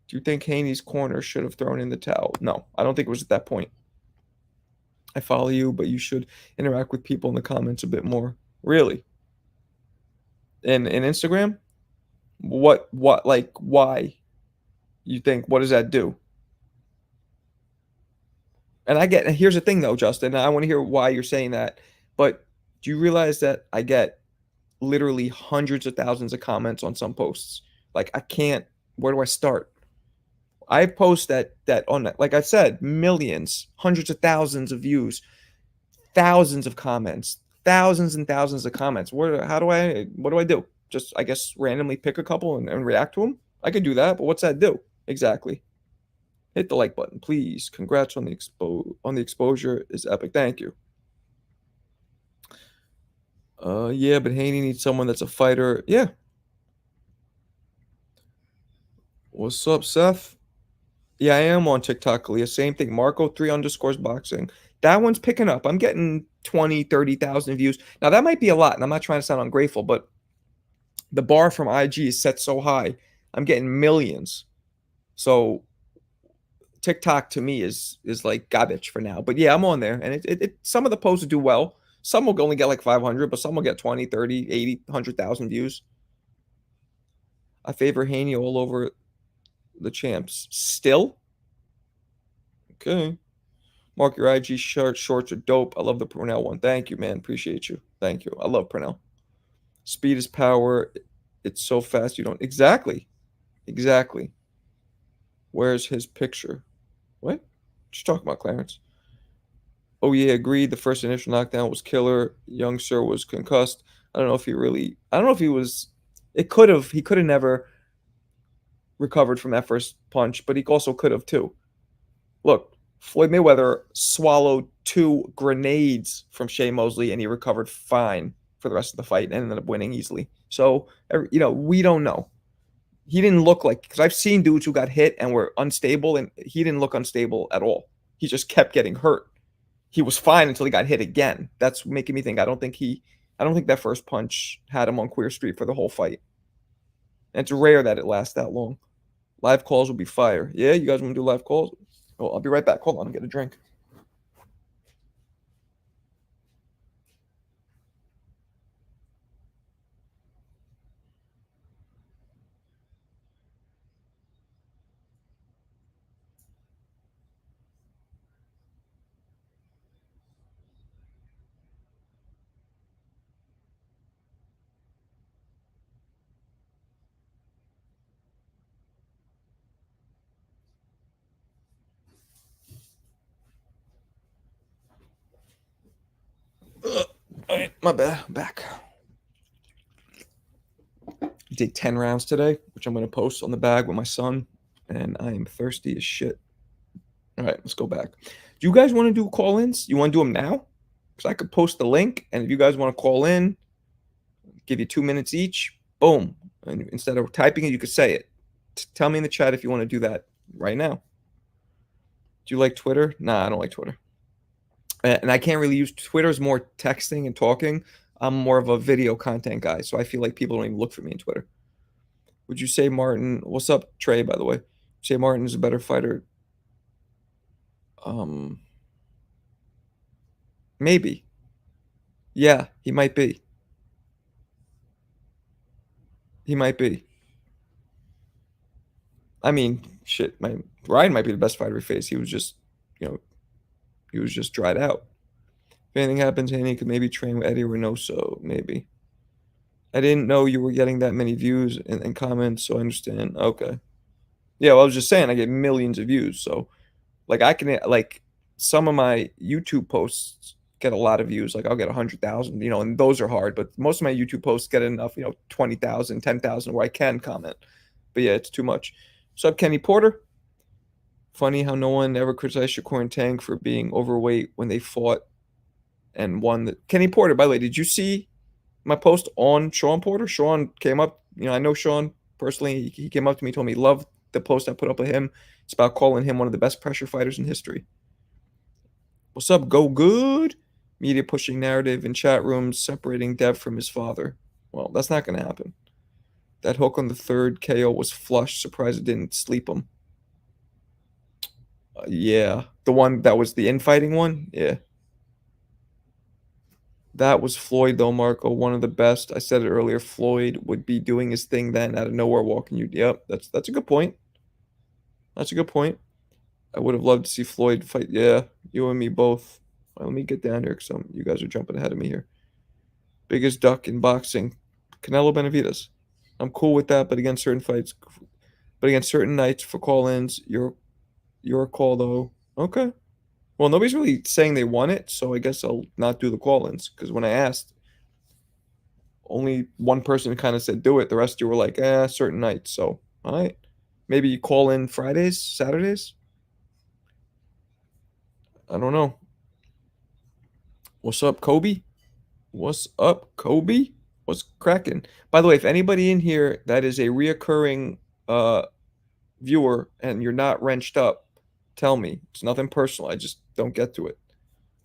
Do you think Haney's corner should have thrown in the towel? No, I don't think it was at that point. I follow you, but you should interact with people in the comments a bit more. Really? In Instagram? What like why? You think what does that do? And here's the thing though, Justin, I want to hear why you're saying that. But do you realize that I get literally hundreds of thousands of comments on some posts? Like I can't, where do I start? I post that on that, like I said, millions, hundreds of thousands of views, thousands of comments, thousands and thousands of comments. What do I do? Just, I guess, randomly pick a couple and react to them? I could do that, but what's that do? Exactly. Hit the like button, please. Congrats on the exposure is epic. Thank you. Yeah, but Haney needs someone that's a fighter. Yeah. What's up, Seth? Yeah, I am on TikTok, Leah. Same thing. Marco 3 _ boxing. That one's picking up. I'm getting 20, 30,000 views. Now that might be a lot, and I'm not trying to sound ungrateful, but the bar from IG is set so high. I'm getting millions. So TikTok to me is like garbage for now. But yeah, I'm on there. And some of the posts do well. Some will only get like 500, but some will get 20, 30, 80, 100,000 views. I favor Haney all over the champs. Still? Okay. Mark, your IG shorts are dope. I love the Purnell one. Thank you, man. Appreciate you. Thank you. I love Purnell. Speed is power. It's so fast you don't. Exactly. Exactly. Where's his picture? What? Just talking about Clarence. Oh yeah, agreed. The first initial knockdown was killer. Young Sir was concussed. I don't know if he really. I don't know if he was. It could have. He could have never recovered from that first punch, but he also could have too. Look, Floyd Mayweather swallowed 2 grenades from Shea Mosley, and he recovered fine for the rest of the fight and ended up winning easily. So we don't know. He didn't look like, because I've seen dudes who got hit and were unstable, and he didn't look unstable at all. He just kept getting hurt. He was fine until he got hit again. That's making me think I don't think that first punch had him on Queer Street for the whole fight. And it's rare that it lasts that long. Live calls will be fire. Yeah, you guys want to do live calls? Oh, I'll be right back. Hold on, I'll get a drink. All right, my bad. I'm back. I did 10 rounds today, which I'm going to post on the bag with my son, and I am thirsty as shit. All right, let's go back. Do you guys want to do call-ins? You want to do them now? Because I could post the link, and if you guys want to call in, give you 2 minutes each, boom. And instead of typing it, you could say it. Tell me in the chat if you want to do that right now. Do you like Twitter? Nah, I don't like Twitter. And I can't really use Twitter is more texting and talking. I'm more of a video content guy, so I feel like people don't even look for me in Twitter. Would you say Martin? What's up, Trey? By the way, say Martin is a better fighter. Maybe. Yeah, he might be. He might be. I mean, shit. Ryan might be the best fighter he faced. He was just, he was just dried out. If anything happens, Haney could maybe train with Eddie Reynoso. Maybe. I didn't know you were getting that many views and comments, so I understand. Okay. Yeah, well, I was just saying I get millions of views, so like I can like some of my YouTube posts get a lot of views. Like I'll get 100,000, and those are hard, but most of my YouTube posts get enough, 20,000, 10,000 where I can comment. But yeah, it's too much. What's up, Kenny Porter? Funny how no one ever criticized Shakur and Tank for being overweight when they fought and won. Kenny Porter, by the way, did you see my post on Sean Porter? Sean came up. I know Sean personally. He came up to me, told me he loved the post I put up of him. It's about calling him one of the best pressure fighters in history. What's up, Go Good? Media pushing narrative in chat rooms, separating Dev from his father. Well, that's not going to happen. That hook on the third KO was flush. Surprised it didn't sleep him. Yeah. The one that was the infighting one? Yeah. That was Floyd, though, Marco. One of the best. I said it earlier. Floyd would be doing his thing then out of nowhere, walking you. Yep, that's a good point. That's a good point. I would have loved to see Floyd fight. Yeah, you and me both. Let me get down here because you guys are jumping ahead of me here. Biggest duck in boxing, Canelo Benavidez. I'm cool with that, but against certain fights, but against certain nights for call-ins, your call though. Okay. Well, nobody's really saying they want it, so I guess I'll not do the call-ins because when I asked, only one person kind of said do it. The rest of you were like, certain nights. So, all right. Maybe you call in Fridays, Saturdays? I don't know. What's up, Kobe? What's up, Kobe? What's cracking? By the way, if anybody in here that is a reoccurring viewer and you're not wrenched up, tell me. It's nothing personal. I just don't get to it.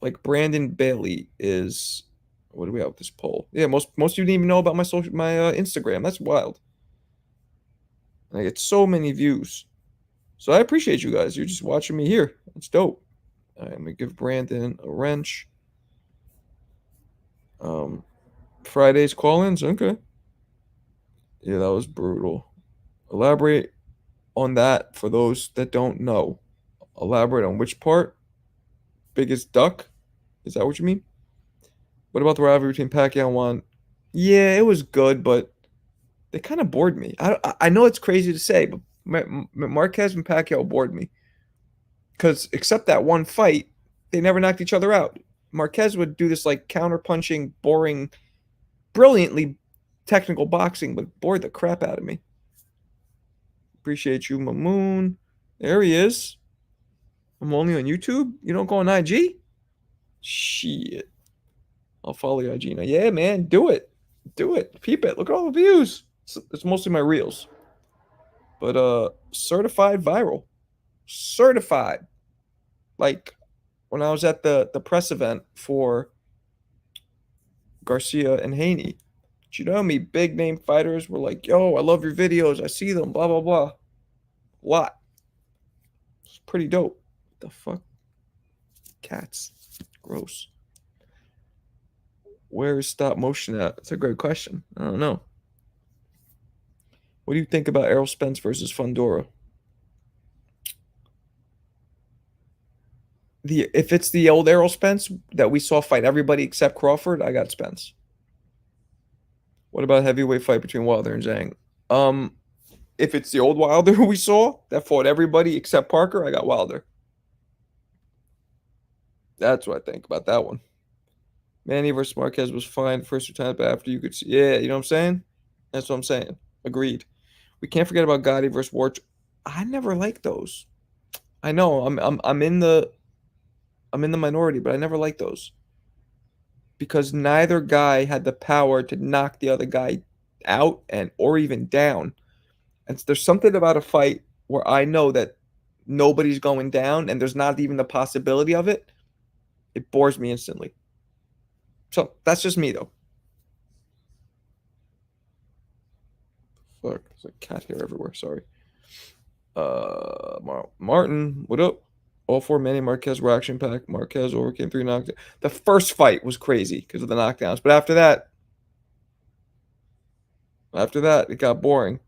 Like Brandon Bailey is. What do we have with this poll? Yeah, most of you didn't even know about my Instagram. That's wild. I get so many views. So I appreciate you guys. You're just watching me here. It's dope. All right, I'm gonna give Brandon a wrench. Fridays call-ins. Okay. Yeah, that was brutal. Elaborate on that for those that don't know. Elaborate on which part? Biggest duck? Is that what you mean? What about the rivalry between Pacquiao and Juan? Yeah, it was good, but they kind of bored me. I know it's crazy to say, but Marquez and Pacquiao bored me. Because except that one fight, they never knocked each other out. Marquez would do this like counter-punching, boring, brilliantly technical boxing, but bored the crap out of me. Appreciate you, Mamoon. There he is. I'm only on YouTube. You don't go on IG? Shit. I'll follow your IG now. Yeah, man, do it. Do it. Peep it. Look at all the views. It's mostly my reels. But certified viral. Certified. Like when I was at the press event for Garcia and Haney. You know how many big name fighters were like, yo, I love your videos. I see them, blah, blah, blah. A lot. It's pretty dope. What the fuck? Cats. Gross. Where is stop motion at? That's a great question. I don't know. What do you think about Errol Spence versus Fundora? If it's the old Errol Spence that we saw fight everybody except Crawford, I got Spence. What about heavyweight fight between Wilder and Zhang? If it's the old Wilder we saw that fought everybody except Parker, I got Wilder. That's what I think about that one. Manny versus Marquez was fine first 2 times, but after you could see, yeah, you know what I'm saying? That's what I'm saying. Agreed. We can't forget about Gotti versus Ward. I never liked those. I know I'm in the minority, but I never liked those because neither guy had the power to knock the other guy out or even down. And there's something about a fight where I know that nobody's going down and there's not even the possibility of it. It bores me instantly. So that's just me, though. Fuck, there's a cat hair everywhere. Sorry. Martin, what up? All four Manny Marquez were action packed. Marquez overcame 3 knockdowns. The first fight was crazy because of the knockdowns, but after that, it got boring.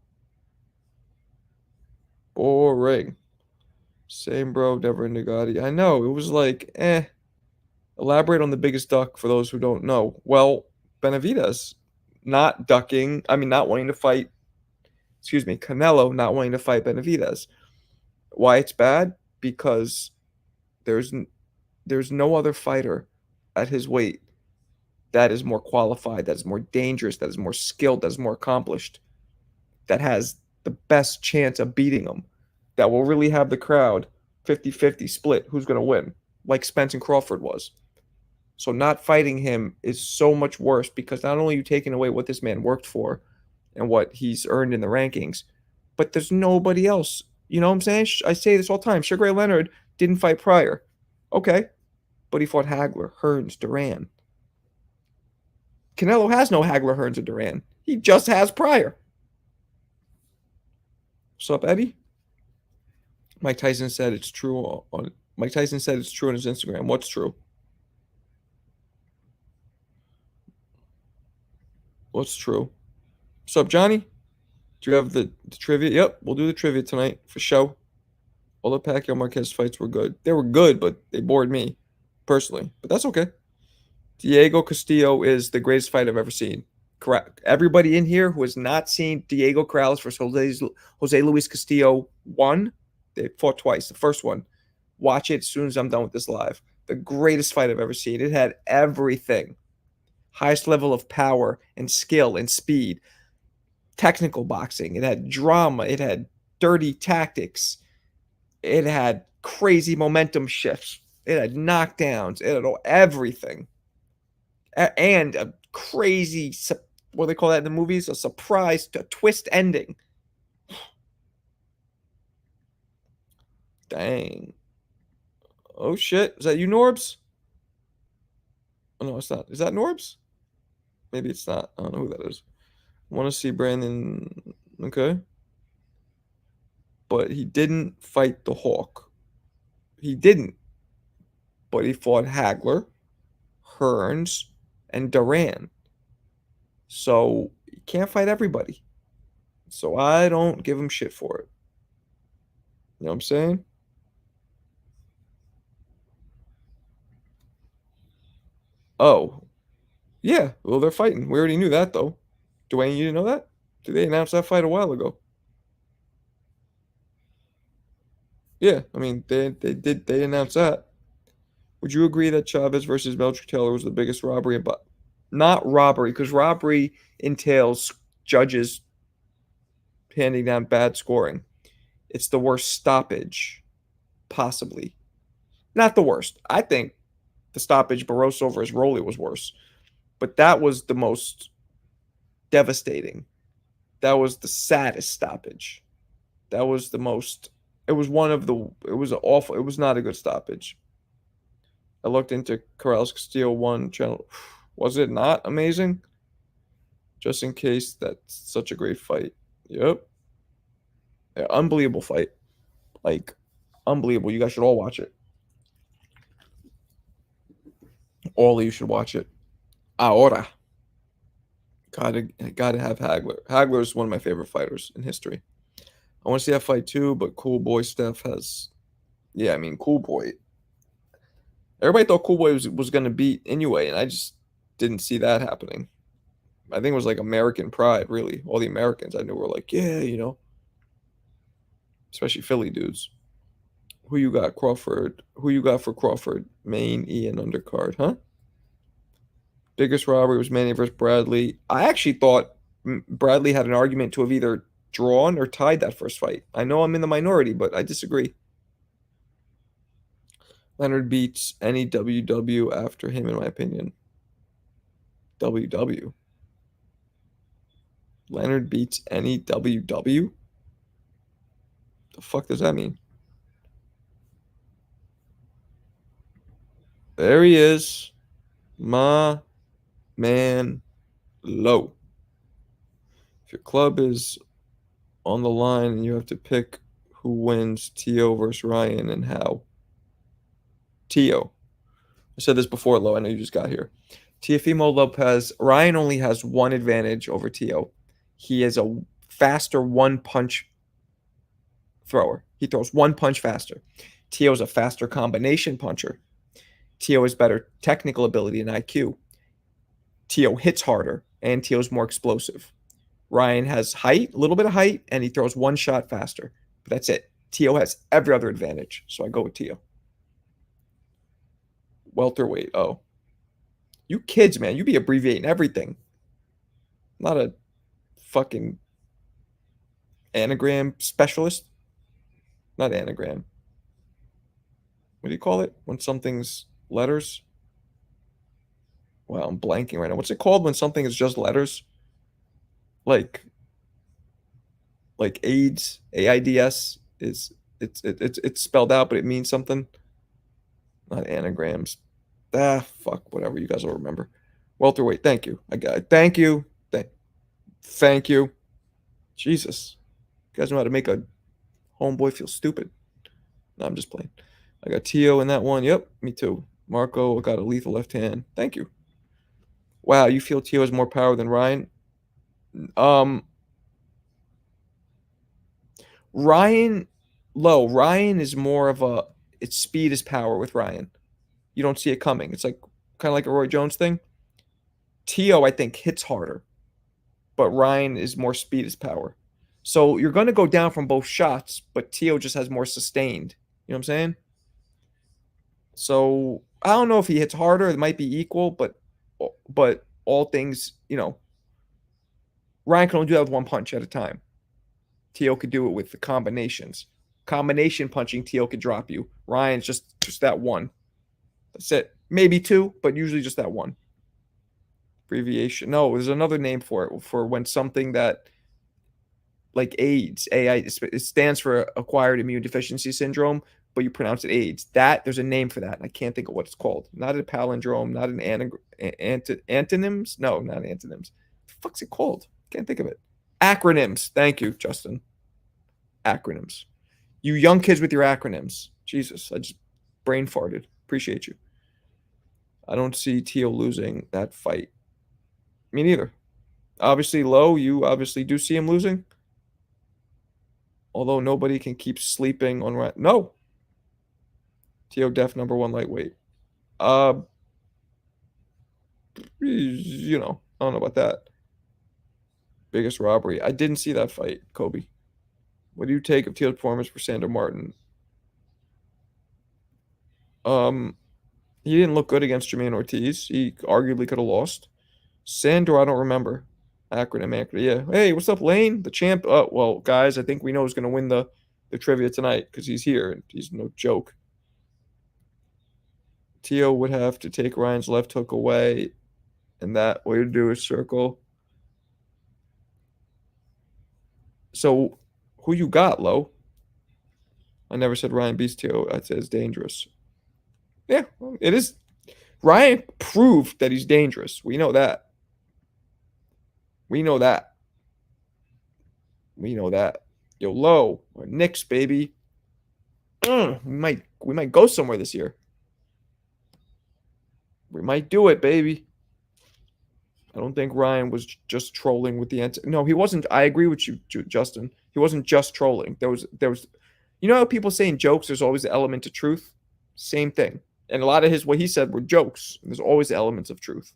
Boring. Same bro, Dever and Nagati. I know it was like, Elaborate on the biggest duck for those who don't know. Well, Benavidez not ducking. I mean, not wanting to fight. Excuse me, Canelo not wanting to fight Benavidez. Why it's bad? Because there's no other fighter at his weight that is more qualified, that is more dangerous, that is more skilled, that is more accomplished, that has the best chance of beating him. that will really have the crowd 50-50 split who's going to win, like Spence and Crawford was. So not fighting him is so much worse because not only are you taking away what this man worked for and what he's earned in the rankings, but there's nobody else. You know what I'm saying? I say this all the time. Sugar Ray Leonard didn't fight Pryor. Okay. But he fought Hagler, Hearns, Duran. Canelo has no Hagler, Hearns, or Duran. He just has Pryor. What's up, Eddie? Mike Tyson said it's true on Mike Tyson said it's true on his Instagram. What's true? What's true? What's up, Johnny? Do you have the trivia? Yep, we'll do the trivia tonight for show. All the Pacquiao Marquez fights were good. They were good, but they bored me personally. But that's okay. Diego Castillo is the greatest fight I've ever seen. Correct. Everybody in here who has not seen Diego Corrales versus Jose Luis Castillo one, they fought twice. The first one, watch it as soon as I'm done with this live. The greatest fight I've ever seen. It had everything. Highest level of power and skill and speed. Technical boxing. It had drama. It had dirty tactics. It had crazy momentum shifts. It had knockdowns. It had everything. And a crazy, what do they call that in the movies? A surprise, a twist ending. Dang. Oh, shit. Is that you, Norbs? Oh, no, it's not. Is that Norbs? Maybe it's not. I don't know who that is. Want to see Brandon. Okay. But he didn't fight the Hawk. He didn't. But he fought Hagler, Hearns, and Duran. So you can't fight everybody. So I don't give him shit for it. You know what I'm saying? Oh, yeah. Well, they're fighting. We already knew that, though. Dwayne, you didn't know that? Did they announce that fight a while ago? Yeah, I mean, they announced that. Would you agree that Chavez versus Melcher Taylor was the biggest robbery? But not robbery, because robbery entails judges handing down bad scoring. It's the worst stoppage, possibly. Not the worst. I think the stoppage Barroso versus Rolly was worse, but that was the most devastating. That was the saddest stoppage. That was the most. It was one of the. It was awful. It was not a good stoppage. I looked into Corrales Castillo one channel. Was it not amazing? Just in case, that's such a great fight. Yep. Yeah, unbelievable fight. Like, unbelievable. You guys should all watch it. All of you should watch it. Ahora. Gotta have Hagler. Hagler is one of my favorite fighters in history. I want to see that fight too, but Cool Boy Steph has. Yeah, I mean, Cool Boy. Everybody thought Cool Boy was going to beat Inoue, and I just didn't see that happening. I think it was like American pride, really. All the Americans I knew were like, yeah, especially Philly dudes. Who you got, Crawford? Who you got for Crawford? Main, Ian, undercard, huh? Biggest robbery was Manny versus Bradley. I actually thought Bradley had an argument to have either drawn or tied that first fight. I know I'm in the minority, but I disagree. Leonard beats any WW after him, in my opinion. WW. Leonard beats any WW? The fuck does that mean? There he is. My man low. If your club is on the line and you have to pick who wins, Tio versus Ryan, and how. Tio. I said this before, Low. I know you just got here. Teofimo Lopez. Ryan only has one advantage over Tio. He is a faster one punch thrower. He throws one punch faster. Tio is a faster combination puncher. Tio has better technical ability and IQ. Tio hits harder, and Tio's more explosive. Ryan has height, a little bit of height, and he throws one shot faster. But that's it. Tio has every other advantage, so I go with Tio. Welterweight. Oh, you kids, man, you be abbreviating everything. Not a fucking anagram specialist. Not anagram. What do you call it when something's letters? Well, I'm blanking right now. What's it called when something is just letters? Like AIDS, AIDS is it's spelled out, but it means something. Not anagrams. Ah, fuck, whatever. You guys will remember. Welterweight. Thank you. I got it. Thank you. Thank you. Jesus. You guys know how to make a homeboy feel stupid. No, I'm just playing. I got Tio in that one. Yep, me too. Marco got a lethal left hand. Thank you. Wow, you feel Tio has more power than Ryan? Um, Ryan, low. Ryan is more of a. It's speed is power with Ryan. You don't see it coming. It's like kind of like a Roy Jones thing. Tio, I think, hits harder, but Ryan is more speed is power. So you're going to go down from both shots, but Tio just has more sustained. You know what I'm saying? So I don't know if he hits harder. It might be equal, but all things, Ryan can only do that with one punch at a time. Tio could do it with the combinations. Combination punching, Tio could drop you. Ryan's just that one. That's it. Maybe two, but usually just that one. Abbreviation. No, there's another name for it for when something that like AIDS, AI, it stands for acquired immune deficiency syndrome, but you pronounce it AIDS. That there's a name for that, and I can't think of what it's called. Not a palindrome, not an antonyms. No, not antonyms. What the fuck's it called? Can't think of it. Acronyms. Thank you, Justin. Acronyms. You young kids with your acronyms. Jesus, I just brain farted. Appreciate you. I don't see Tio losing that fight. Me neither. Obviously, low. You obviously do see him losing. Although nobody can keep sleeping on right. No. Tio Def number one lightweight. Uh, I don't know about that. Biggest robbery. I didn't see that fight, Kobe. What do you take of Tio's performance for Sandor Martin? Um, he didn't look good against Jermaine Ortiz. He arguably could have lost. Sandor, I don't remember. Acronym. Yeah. Hey, what's up, Lane? The champ. Oh, well, guys, I think we know who's going to win the trivia tonight because he's here and he's no joke. Tio would have to take Ryan's left hook away, and that way to do is circle. So, who you got, Lo? I never said Ryan beats Tio. I said it's dangerous. Yeah, it is. Ryan proved that he's dangerous. We know that. We know that. We know that. Yo, Low, or Knicks, baby. We might go somewhere this year. We might do it, baby. I don't think Ryan was just trolling with the answer. No, he wasn't. I agree with you, Justin. He wasn't just trolling. There was, how people say in jokes, there's always an element of truth. Same thing. And a lot of what he said were jokes. There's always elements of truth.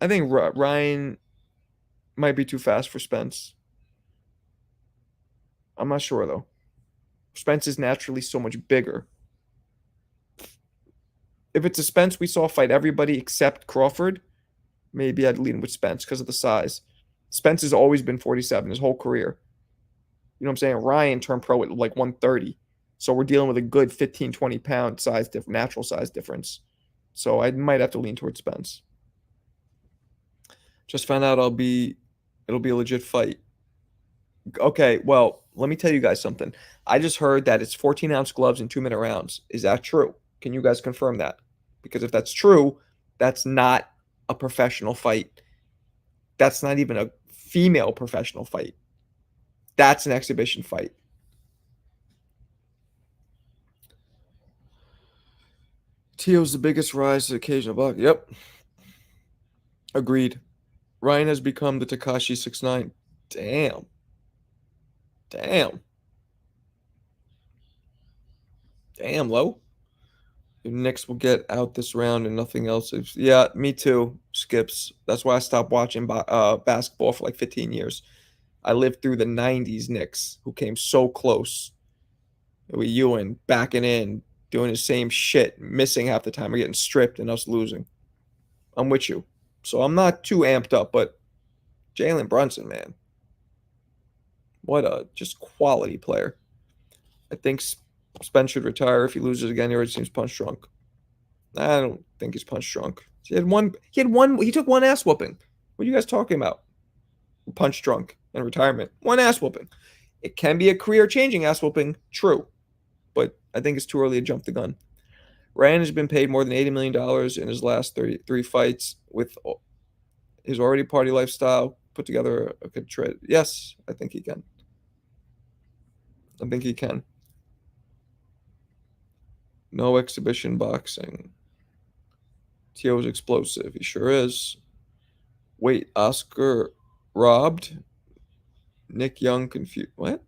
I think Ryan might be too fast for Spence. I'm not sure though. Spence is naturally so much bigger. If it's a Spence we saw fight everybody except Crawford, maybe I'd lean with Spence because of the size. Spence has always been 47 his whole career. You know what I'm saying? Ryan turned pro at like 130. So we're dealing with a good 15, 20 pound size natural size difference. So I might have to lean towards Spence. Just found out it'll be a legit fight. Okay, well, let me tell you guys something. I just heard that it's 14-ounce gloves and 2-minute rounds. Is that true? Can you guys confirm that? Because if that's true, that's not a professional fight. That's not even a female professional fight. That's an exhibition fight. Tio's the biggest rise to the occasional buck. Yep. Agreed. Ryan has become the Takashi 6'9". Damn. Damn. Damn, Low. The Knicks will get out this round and nothing else. Yeah, me too. Skips. That's why I stopped watching basketball for like 15 years. I lived through the 90s Knicks, who came so close. With Ewan backing in, doing the same shit, missing half the time, or getting stripped and us losing. I'm with you. So I'm not too amped up, but Jalen Brunson, man. What a just quality player. I think Spence should retire if he loses again. He already seems punch drunk. I don't think he's punch drunk. He had one. He had one. He took one ass whooping. What are you guys talking about? Punch drunk in retirement. One ass whooping. It can be a career changing ass whooping. True, but I think it's too early to jump the gun. Ryan has been paid more than $80 million in his last 33 fights with his already party lifestyle. Put together a good trade. Yes, I think he can. I think he can. No exhibition boxing. Tio's explosive. He sure is. Wait, Oscar robbed? Nick Young confused. What?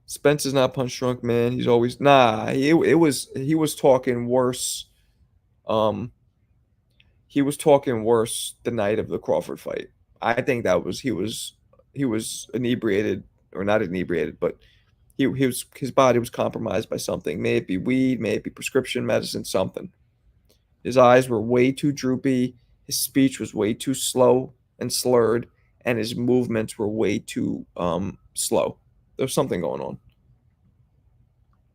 Spence is not punch drunk, man. He's always he was talking worse. Um, he was talking worse the night of the Crawford fight. I think that was he was inebriated or not inebriated, but he was his body was compromised by something. May it be weed, may it be prescription medicine, something. His eyes were way too droopy. His speech was way too slow and slurred, and his movements were way too slow. There's something going on.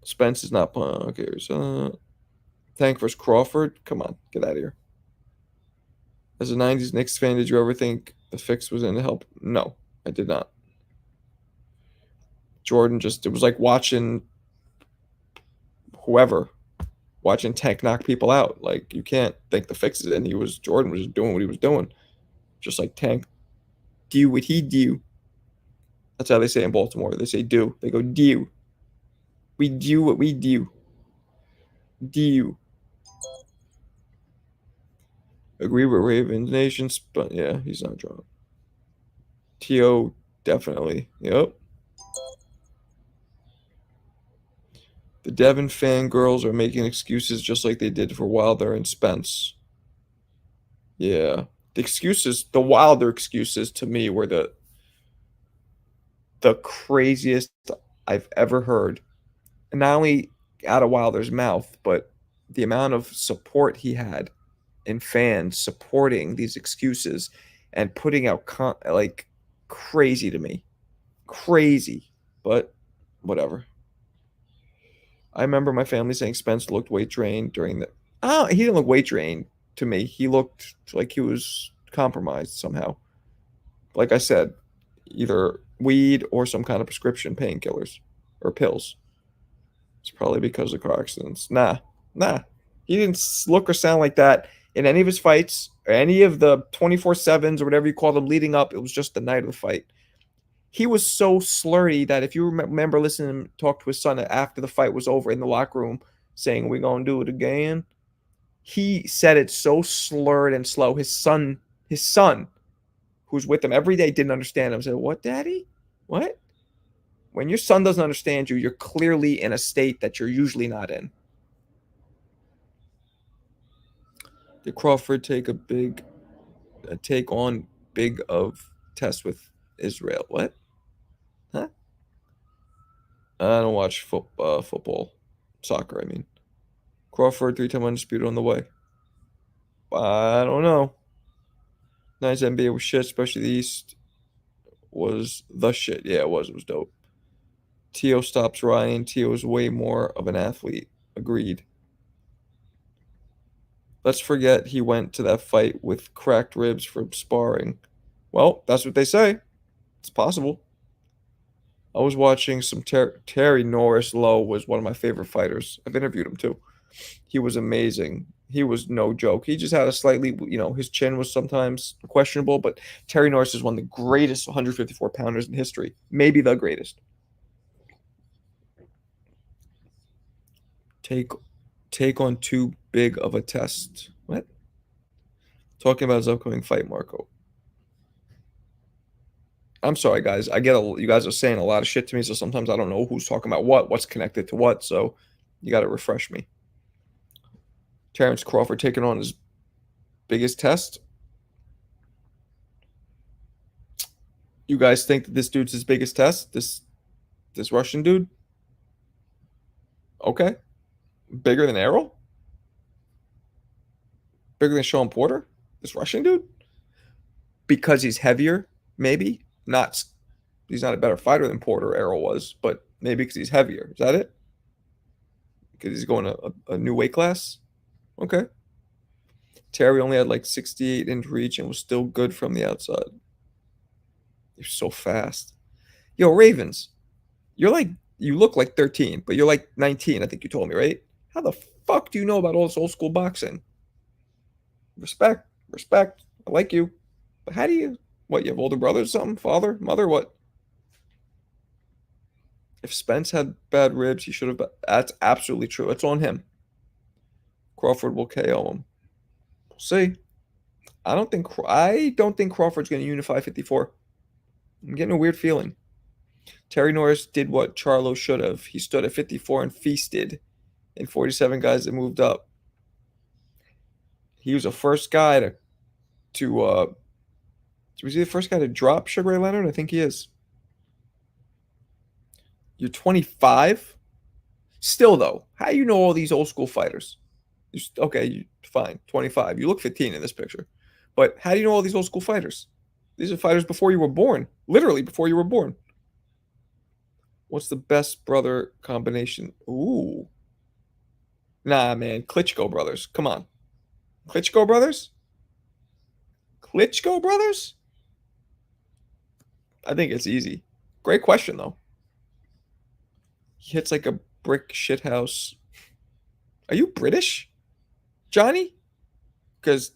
Spence is not okay. So, Tank versus Crawford. Come on, get out of here. As a '90s Knicks fan, did you ever think the fix was in to help? No, I did not. Jordan just it was like watching whoever watching Tank knock people out. Like you can't think the fix is in. Jordan was just doing what he was doing, just like Tank. Do what he do. That's how they say in Baltimore. They say do. They go do. We do what we do. Do. Agree with Ravens Nations, but yeah, he's not drunk. T.O. definitely. Yep. The Devon fangirls are making excuses just like they did for Wilder and Spence. Yeah. The Wilder excuses to me were the craziest I've ever heard. And not only out of Wilder's mouth, but the amount of support he had in fans supporting these excuses and putting out like crazy to me. Crazy. But whatever. I remember my family saying Spence looked weight drained during the. Oh, he didn't look weight drained to me. He looked like he was compromised somehow. Like I said, either weed or some kind of prescription painkillers or pills. It's probably because of car accidents. Nah. He didn't look or sound like that in any of his fights or any of the 24/7s or whatever you call them leading up. It was just the night of the fight. He was so slurry that if you remember listening to him talk to his son after the fight was over in the locker room saying, "We're going to do it again," he said it so slurred and slow. His son, who's with him every day, didn't understand him. Said, "What, Daddy? What?" When your son doesn't understand you, you're clearly in a state that you're usually not in. Did Crawford take on big of test with Israel? What? Huh? I don't watch football, soccer. I mean, Crawford 3-time undisputed on the way. I don't know. Nice NBA was shit, especially the East was the shit. Yeah, it was. It was dope. Tio stops Ryan. Tio is way more of an athlete. Agreed. Let's forget he went to that fight with cracked ribs from sparring. Well, that's what they say. It's possible. I was watching some Terry Norris. Lowe was one of my favorite fighters. I've interviewed him too. He was amazing. He was no joke. He just had a slightly, his chin was sometimes questionable, but Terry Norris is one of the greatest 154 pounders in history, maybe the greatest. Take take on too big of a test. What? Talking about his upcoming fight, Marco. I'm sorry, guys. You guys are saying a lot of shit to me, so sometimes I don't know who's talking about what's connected to what. So you got to refresh me. Terrence Crawford taking on his biggest test. You guys think that this dude's his biggest test? This Russian dude? Okay. Bigger than Errol? Bigger than Sean Porter? This Russian dude? because he's heavier, maybe. Not he's not a better fighter than Porter Errol was, but maybe because he's heavier. Is that it? Because he's going a new weight class? Okay. Terry only had like 68 inch reach and was still good from the outside. You're so fast. Yo, Ravens, you're like, you look like 13, but you're like 19, I think you told me, right? How the fuck do you know about all this old school boxing? Respect, respect. I like you. But how do you, what, you have older brothers or something? Father, mother, what? If Spence had bad ribs, he should have. That's absolutely true. It's on him. Crawford will KO him. We'll see. I don't think Crawford's going to unify 54. I'm getting a weird feeling. Terry Norris did what Charlo should have. He stood at 54 and feasted in 47 guys that moved up. He was the first guy to was he the first guy to drop Sugar Ray Leonard? I think he is. You're 25? Still though, how do you know all these old school fighters? Okay, fine, 25. You look 15 in this picture. But how do you know all these old school fighters? These are fighters before you were born. Literally before you were born. What's the best brother combination? Ooh. Nah, man. Klitschko brothers. Come on. Klitschko brothers? Klitschko brothers? I think it's easy. Great question, though. He hits like a brick shithouse. Are you British, Johnny? Because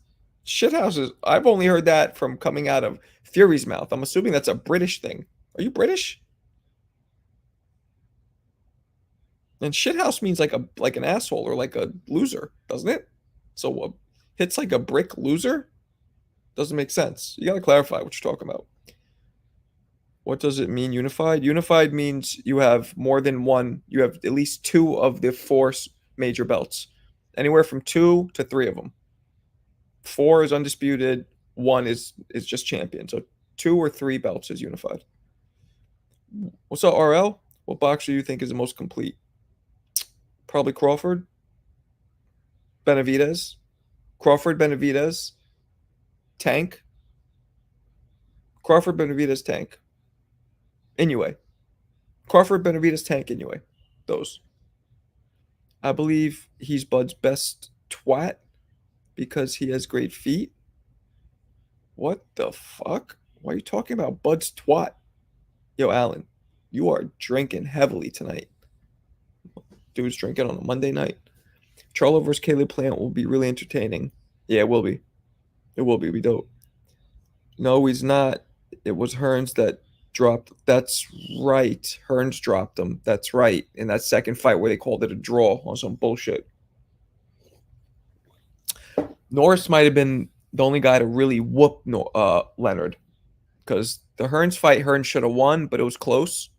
shithouses, I've only heard that from coming out of Fury's mouth. I'm assuming that's a British thing. Are you British? And shithouse means like an asshole or like a loser, doesn't it? So hits like a brick loser doesn't make sense. You got to clarify what you're talking about. What does it mean unified? Unified means you have more than one. You have at least two of the four major belts, anywhere from 2 to 3 of them. 4 is undisputed. 1 is just champion. So 2 or 3 belts is unified. What's up, RL? What boxer do you think is the most complete? Probably Crawford, Benavidez, Crawford, Benavidez, Tank, Crawford, Benavidez, Tank, Inoue, Crawford, Benavidez, Tank, Inoue. Those. I believe he's Bud's best twat because he has great feet. What the fuck? Why are you talking about Bud's twat? Yo, Alan, you are drinking heavily tonight. Dude's drinking on a Monday night. Charlo versus Caleb Plant will be really entertaining. Yeah, it will be. It will be. We dope. No, he's not. It was Hearns that dropped. That's right. Hearns dropped him. That's right. In that second fight where they called it a draw on some bullshit. Norris might have been the only guy to really whoop Leonard. Because the Hearns fight, Hearns should have won, but it was close,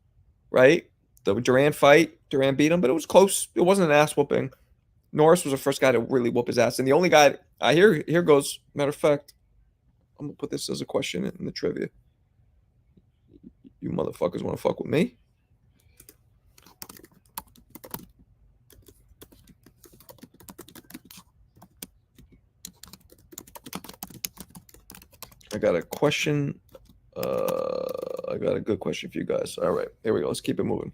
right? The Duran fight, Duran beat him, but it was close. It wasn't an ass whooping. Norris was the first guy to really whoop his ass. And the only guy, here goes. Matter of fact, I'm going to put this as a question in the trivia. You motherfuckers want to fuck with me? I got a question. I got a good question for you guys. All right, here we go. Let's keep it moving.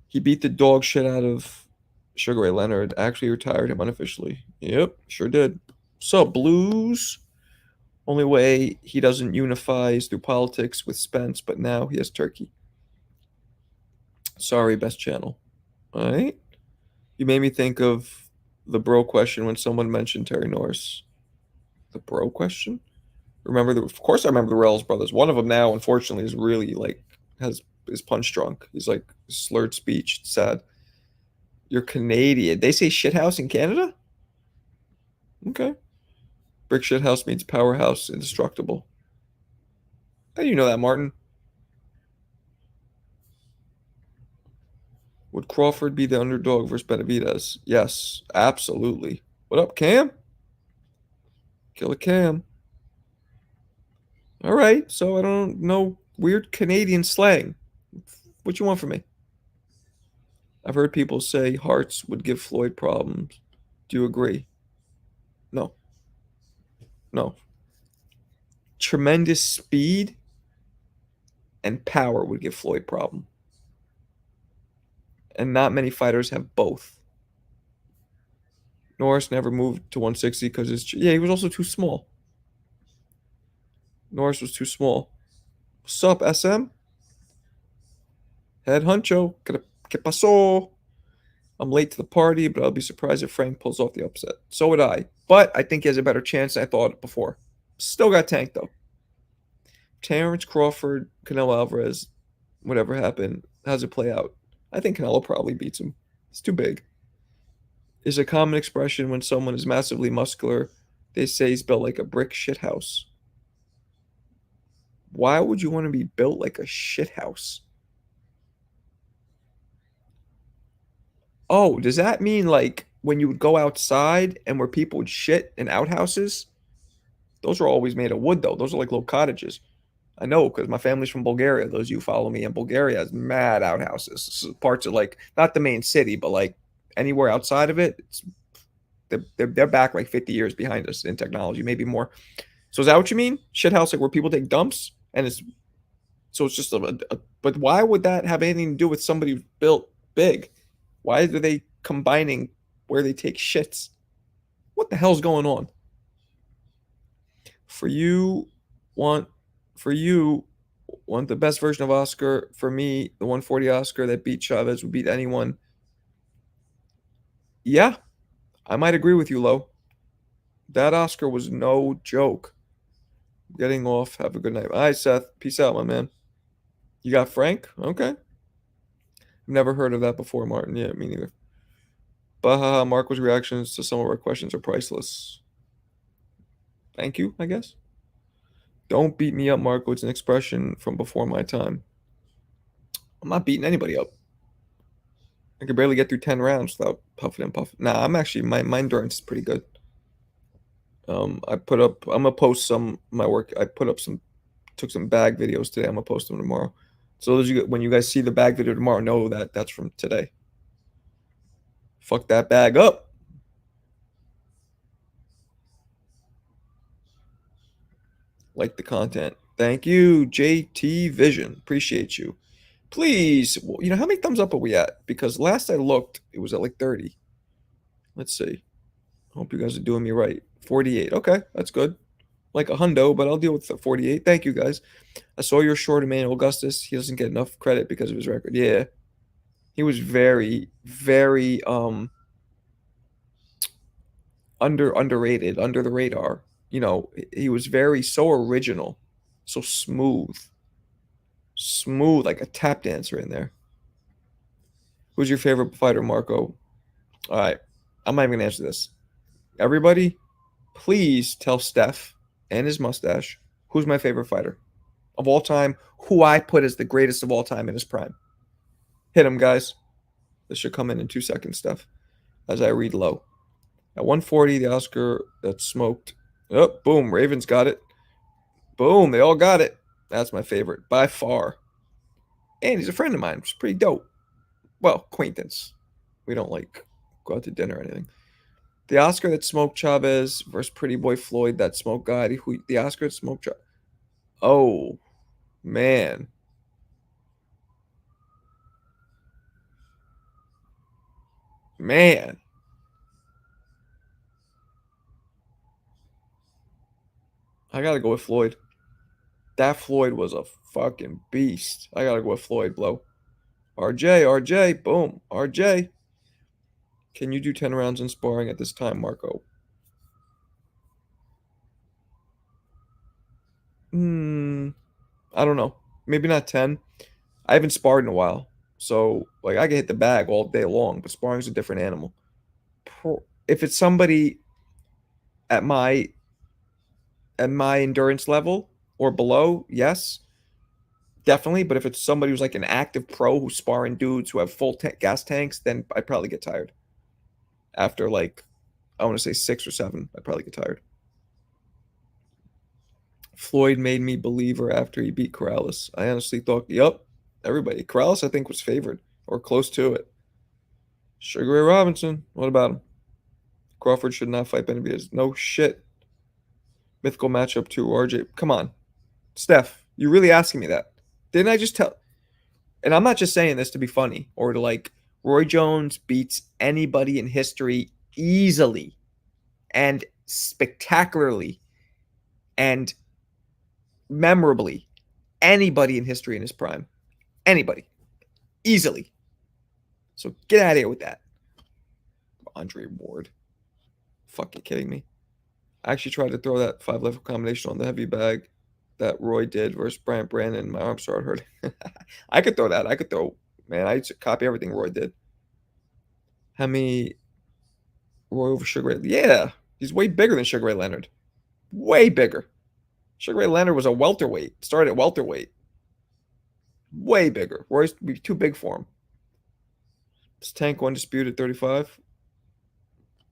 He beat the dog shit out of Sugar Ray Leonard. Actually retired him unofficially. Yep, sure did. So, Blues. Only way he doesn't unify is through politics with Spence, but now he has Turkey. Sorry, best channel. All right. You made me think of the bro question when someone mentioned Terry Norris. The bro question? Of course I remember the Rells brothers. One of them now, unfortunately, is really is punch drunk. He's like slurred speech. It's sad. You're Canadian. They say shithouse in Canada? Okay. Brick shithouse means powerhouse, indestructible. How do you know that, Martin? Would Crawford be the underdog versus Benavidez? Yes, absolutely. What up, Cam? Killer Cam. All right, so I don't know weird Canadian slang. What you want from me? I've heard people say Hearts would give Floyd problems. Do you agree? No. No. tremendous speed and power would give Floyd problem. And not many fighters have both. Norris never moved to 160 because he was also too small. Norris was too small. What's up, SM? Head honcho. ¿Qué pasó? I'm late to the party, but I'll be surprised if Frank pulls off the upset. So would I. But I think he has a better chance than I thought before. Still got tanked, though. Terrence Crawford, Canelo Alvarez, whatever happened, how's it play out? I think Canelo probably beats him. It's too big. Is a common expression when someone is massively muscular, they say he's built like a brick shithouse. Why would you want to be built like a shithouse? Oh, does that mean like when you would go outside and where people would shit in outhouses? Those are always made of wood, though. Those are like little cottages. I know because my family's from Bulgaria. Those you follow me, and Bulgaria has mad outhouses. Parts of like not the main city, but like anywhere outside of it, they're back like 50 years behind us in technology, maybe more. So is that what you mean? Shit house like where people take dumps and it's just but why would that have anything to do with somebody built big? Why are they combining where they take shits? What the hell's going on? For you, want for you want the best version of Oscar. For me, the 140 Oscar that beat Chavez would beat anyone. Yeah, I might agree with you, Lo. That Oscar was no joke. Getting off. Have a good night. All right, Seth. Peace out, my man. You got Frank? Okay. Never heard of that before, Martin. Yeah, me neither. Baha Marco's reactions to some of our questions are priceless. Thank you, I guess. Don't beat me up, Marco. It's an expression from before my time. I'm not beating anybody up. I could barely get through 10 rounds without puffing and puffing. Nah, I'm actually my endurance is pretty good. I'm gonna post some my work. I put up some took some bag videos today. I'm gonna post them tomorrow. So when you guys see the bag video tomorrow, know that that's from today. Fuck that bag up. Like the content. Thank you, JT Vision. Appreciate you. Please, how many thumbs up are we at? Because last I looked, it was at like 30. Let's see. Hope you guys are doing me right. 48. Okay, that's good. Like a hundo, but I'll deal with the 48. Thank you, guys. I saw your short Emmanuel Augustus. He doesn't get enough credit because of his record. Yeah. He was very, very underrated, under the radar. He was very so original, so smooth. Smooth, like a tap dancer in there. Who's your favorite fighter, Marco? All right. I'm not even gonna answer this. Everybody, please tell Steph and his mustache who's my favorite fighter of all time, who I put as the greatest of all time in his prime. Hit him, guys. This should come in 2 seconds, Steph, as I read low. At 140, the Oscar that smoked. Oh, boom. Ravens got it. Boom. They all got it. That's my favorite by far. And he's a friend of mine, which is pretty dope. Well, acquaintance. We don't like go out to dinner or anything. The Oscar that smoked Chavez versus Pretty Boy Floyd, that smoked guy. The Oscar that smoked Chavez. Oh, man. Man. I got to go with Floyd. That Floyd was a fucking beast. I got to go with Floyd, blow. RJ, boom. RJ. Can you do 10 rounds in sparring at this time, Marco? I don't know. Maybe not 10. I haven't sparred in a while. So, like, I can hit the bag all day long, but sparring's a different animal. If it's somebody at my endurance level or below, yes, definitely. But if it's somebody who's like an active pro who's sparring dudes who have full gas tanks, then I'd probably get tired. After like, I want to say 6 or 7, I'd probably get tired. Floyd made me believer after he beat Corrales. I honestly thought, yep, everybody. Corrales, I think, was favored or close to it. Sugar Ray Robinson, what about him? Crawford should not fight Benavidez. No shit. Mythical matchup too, RJ. Come on. Steph, you really asking me that? Didn't I just tell? And I'm not just saying this to be funny or to like Roy Jones beats anybody in history easily and spectacularly and memorably. Anybody in history in his prime. Anybody. Easily. So get out of here with that. Andre Ward. Fucking kidding me. I actually tried to throw that 5 level combination on the heavy bag that Roy did versus Bryant Brandon. My arm started hurting. I could throw that. I could throw, man, I used to copy everything Roy did. How many Roy over Sugar Ray? Yeah, he's way bigger than Sugar Ray Leonard. Way bigger. Sugar Ray Leonard was a welterweight. Started at welterweight. Way bigger. Roy's be too big for him. Does Tank undisputed 35?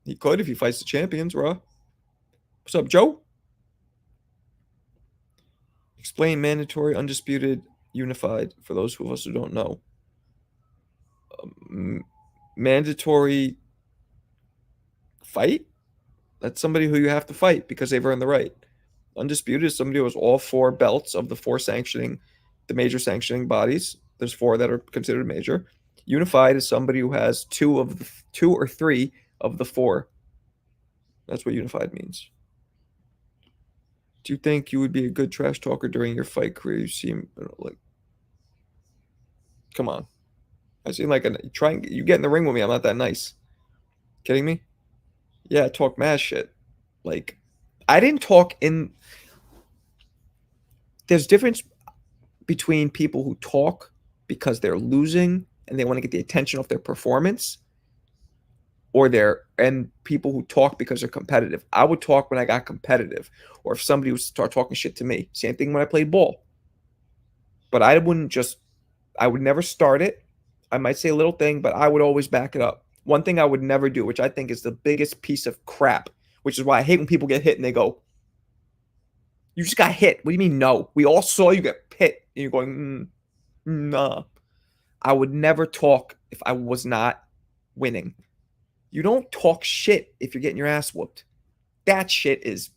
He could if he fights the champions, Raw. What's up, Joe? Explain mandatory, undisputed, unified for those of us who don't know. Mandatory fight? That's somebody who you have to fight because they've earned the right. Undisputed is somebody who has all 4 belts of the major sanctioning bodies. There's 4 that are considered major. Unified is somebody who has 2 or 3 of the 4. That's what unified means. Do you think you would be a good trash talker during your fight career? You seem like, come on. I seem like you get in the ring with me. I'm not that nice. Kidding me? Yeah, talk mad shit. Like, I didn't talk in. There's difference between people who talk because they're losing and they want to get the attention off their performance, and people who talk because they're competitive. I would talk when I got competitive, or if somebody would start talking shit to me. Same thing when I played ball. But I would never start it. I might say a little thing, but I would always back it up. One thing I would never do, which I think is the biggest piece of crap, which is why I hate when people get hit and they go, "You just got hit." What do you mean, no? We all saw you get hit. And you're going, nah. I would never talk if I was not winning. You don't talk shit if you're getting your ass whooped. That shit is.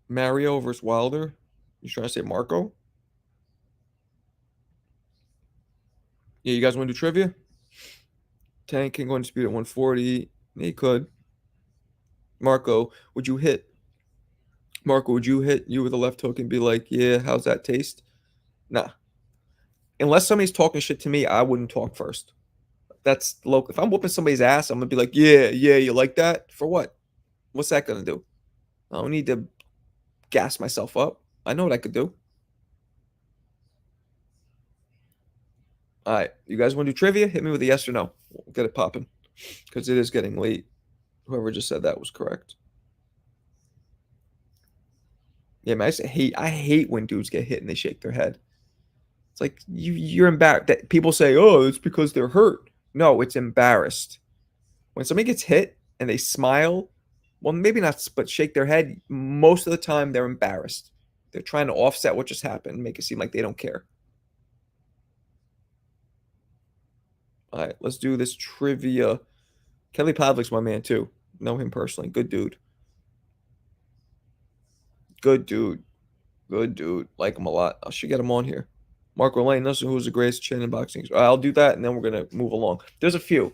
Mario versus Wilder. You trying to say Marco? Yeah, you guys want to do trivia? Tank can go and dispute at 140. Yeah, he could. Marco, would you hit? Marco, would you hit you with a left hook and be like, yeah, how's that taste? Nah. Unless somebody's talking shit to me, I wouldn't talk first. That's local. If I'm whooping somebody's ass, I'm gonna be like, yeah, you like that? For what? What's that gonna do? I don't need to gas myself up. I know what I could do. All right, you guys want to do trivia? Hit me with a yes or no. We'll get it popping because it is getting late. Whoever just said that was correct. Yeah, man, I hate when dudes get hit and they shake their head. It's like you're embarrassed. That people say, "Oh, it's because they're hurt." No, it's embarrassed. When somebody gets hit and they smile, well, maybe not, but shake their head. Most of the time, they're embarrassed. They're trying to offset what just happened, make it seem like they don't care. All right, let's do this trivia. Kelly Pavlik's my man too. Know him personally. Good dude. Good dude. Good dude. Like him a lot. I should get him on here. Marco Lane, knows who's the greatest chin in boxing. I'll do that, and then we're gonna move along. There's a few.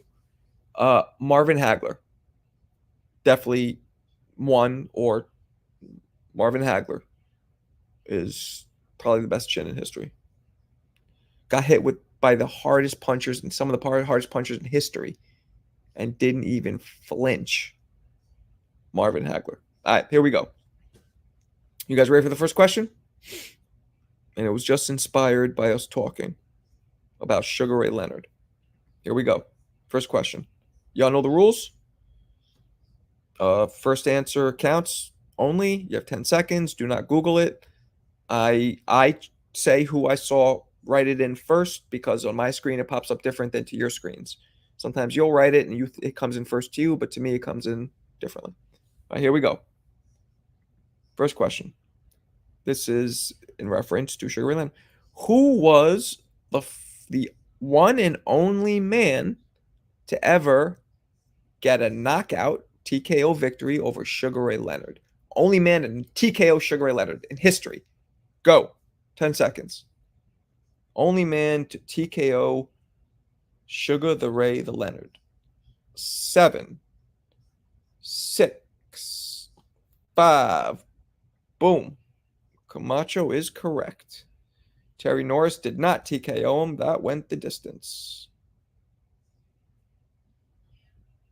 Marvin Hagler, definitely one, or Marvin Hagler is probably the best chin in history. Got hit with by the hardest punchers and some of the hardest punchers in history, and didn't even flinch. Marvin Hagler. All right, here we go. You guys ready for the first question? And it was just inspired by us talking about Sugar Ray Leonard. Here we go. First question. Y'all know the rules? First answer counts only. You have 10 seconds. Do not Google it. I say who I saw write it in first because on my screen it pops up different than to your screens. Sometimes you'll write it and it comes in first to you, but to me it comes in differently. All right, here we go. First question. This is in reference to Sugar Ray Leonard. Who was the one and only man to ever get a knockout TKO victory over Sugar Ray Leonard? Only man to TKO Sugar Ray Leonard in history. Go. 10 seconds. Only man to TKO Sugar the Ray the Leonard. 7, 6, 5. Boom. Camacho is correct. Terry Norris did not TKO him. That went the distance.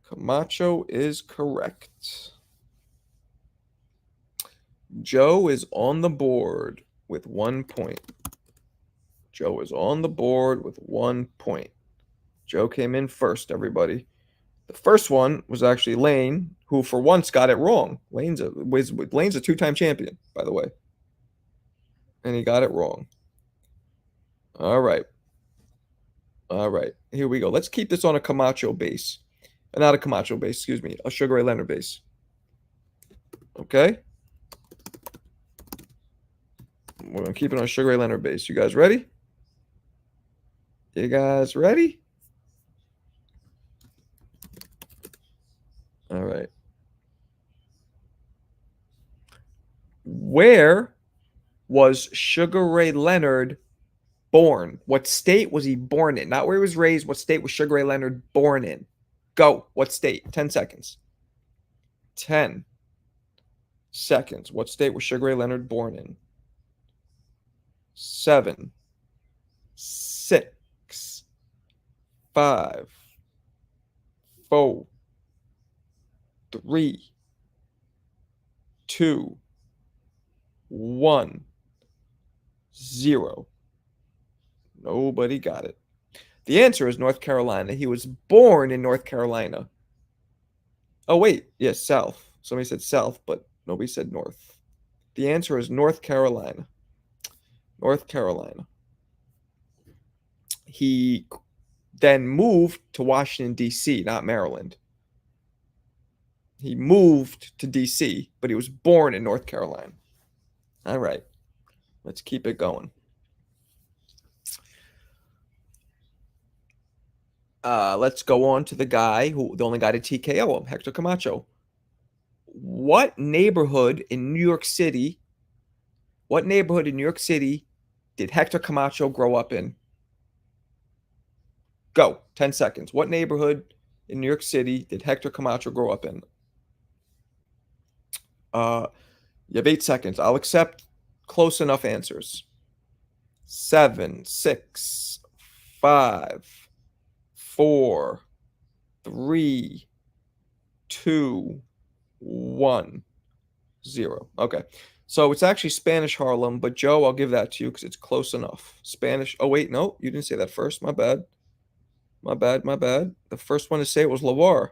Camacho is correct. Joe is on the board with 1 point. Joe is on the board with 1 point. Joe came in first, everybody. The first one was actually Lane, who for once got it wrong. Lane's a two-time champion, by the way. And he got it wrong. All right. All right. Here we go. Let's keep this on a Camacho base. Not a Camacho base, excuse me. A Sugar Ray Leonard base. Okay? We're going to keep it on a Sugar Ray Leonard base. You guys ready? You guys ready? All right. Where was Sugar Ray Leonard born? What state was he born in? Not where he was raised. What state was Sugar Ray Leonard born in? Go. What state? 10 seconds. 10 seconds. What state was Sugar Ray Leonard born in? 7, 6, 5, 4, 3, 2, 1, 0. Nobody got it. The answer is North Carolina. He was born in North Carolina. Oh, wait. Yes, South. Somebody said South, but nobody said North. The answer is North Carolina. North Carolina. He then moved to Washington, D.C., not Maryland. He moved to D.C., but he was born in North Carolina. All right. Let's keep it going. Let's go on to the only guy to TKO him, Hector Camacho. What neighborhood in New York City did Hector Camacho grow up in? Go. 10 seconds. What neighborhood in New York City did Hector Camacho grow up in? You have 8 seconds. I'll accept close enough answers. 7, 6, 5, 4, 3, 2, 1, 0. Okay. So it's actually Spanish Harlem, but Joe, I'll give that to you because it's close enough. Spanish. Oh, wait, no, you didn't say that first. My bad. My bad. The first one to say it was Lavar.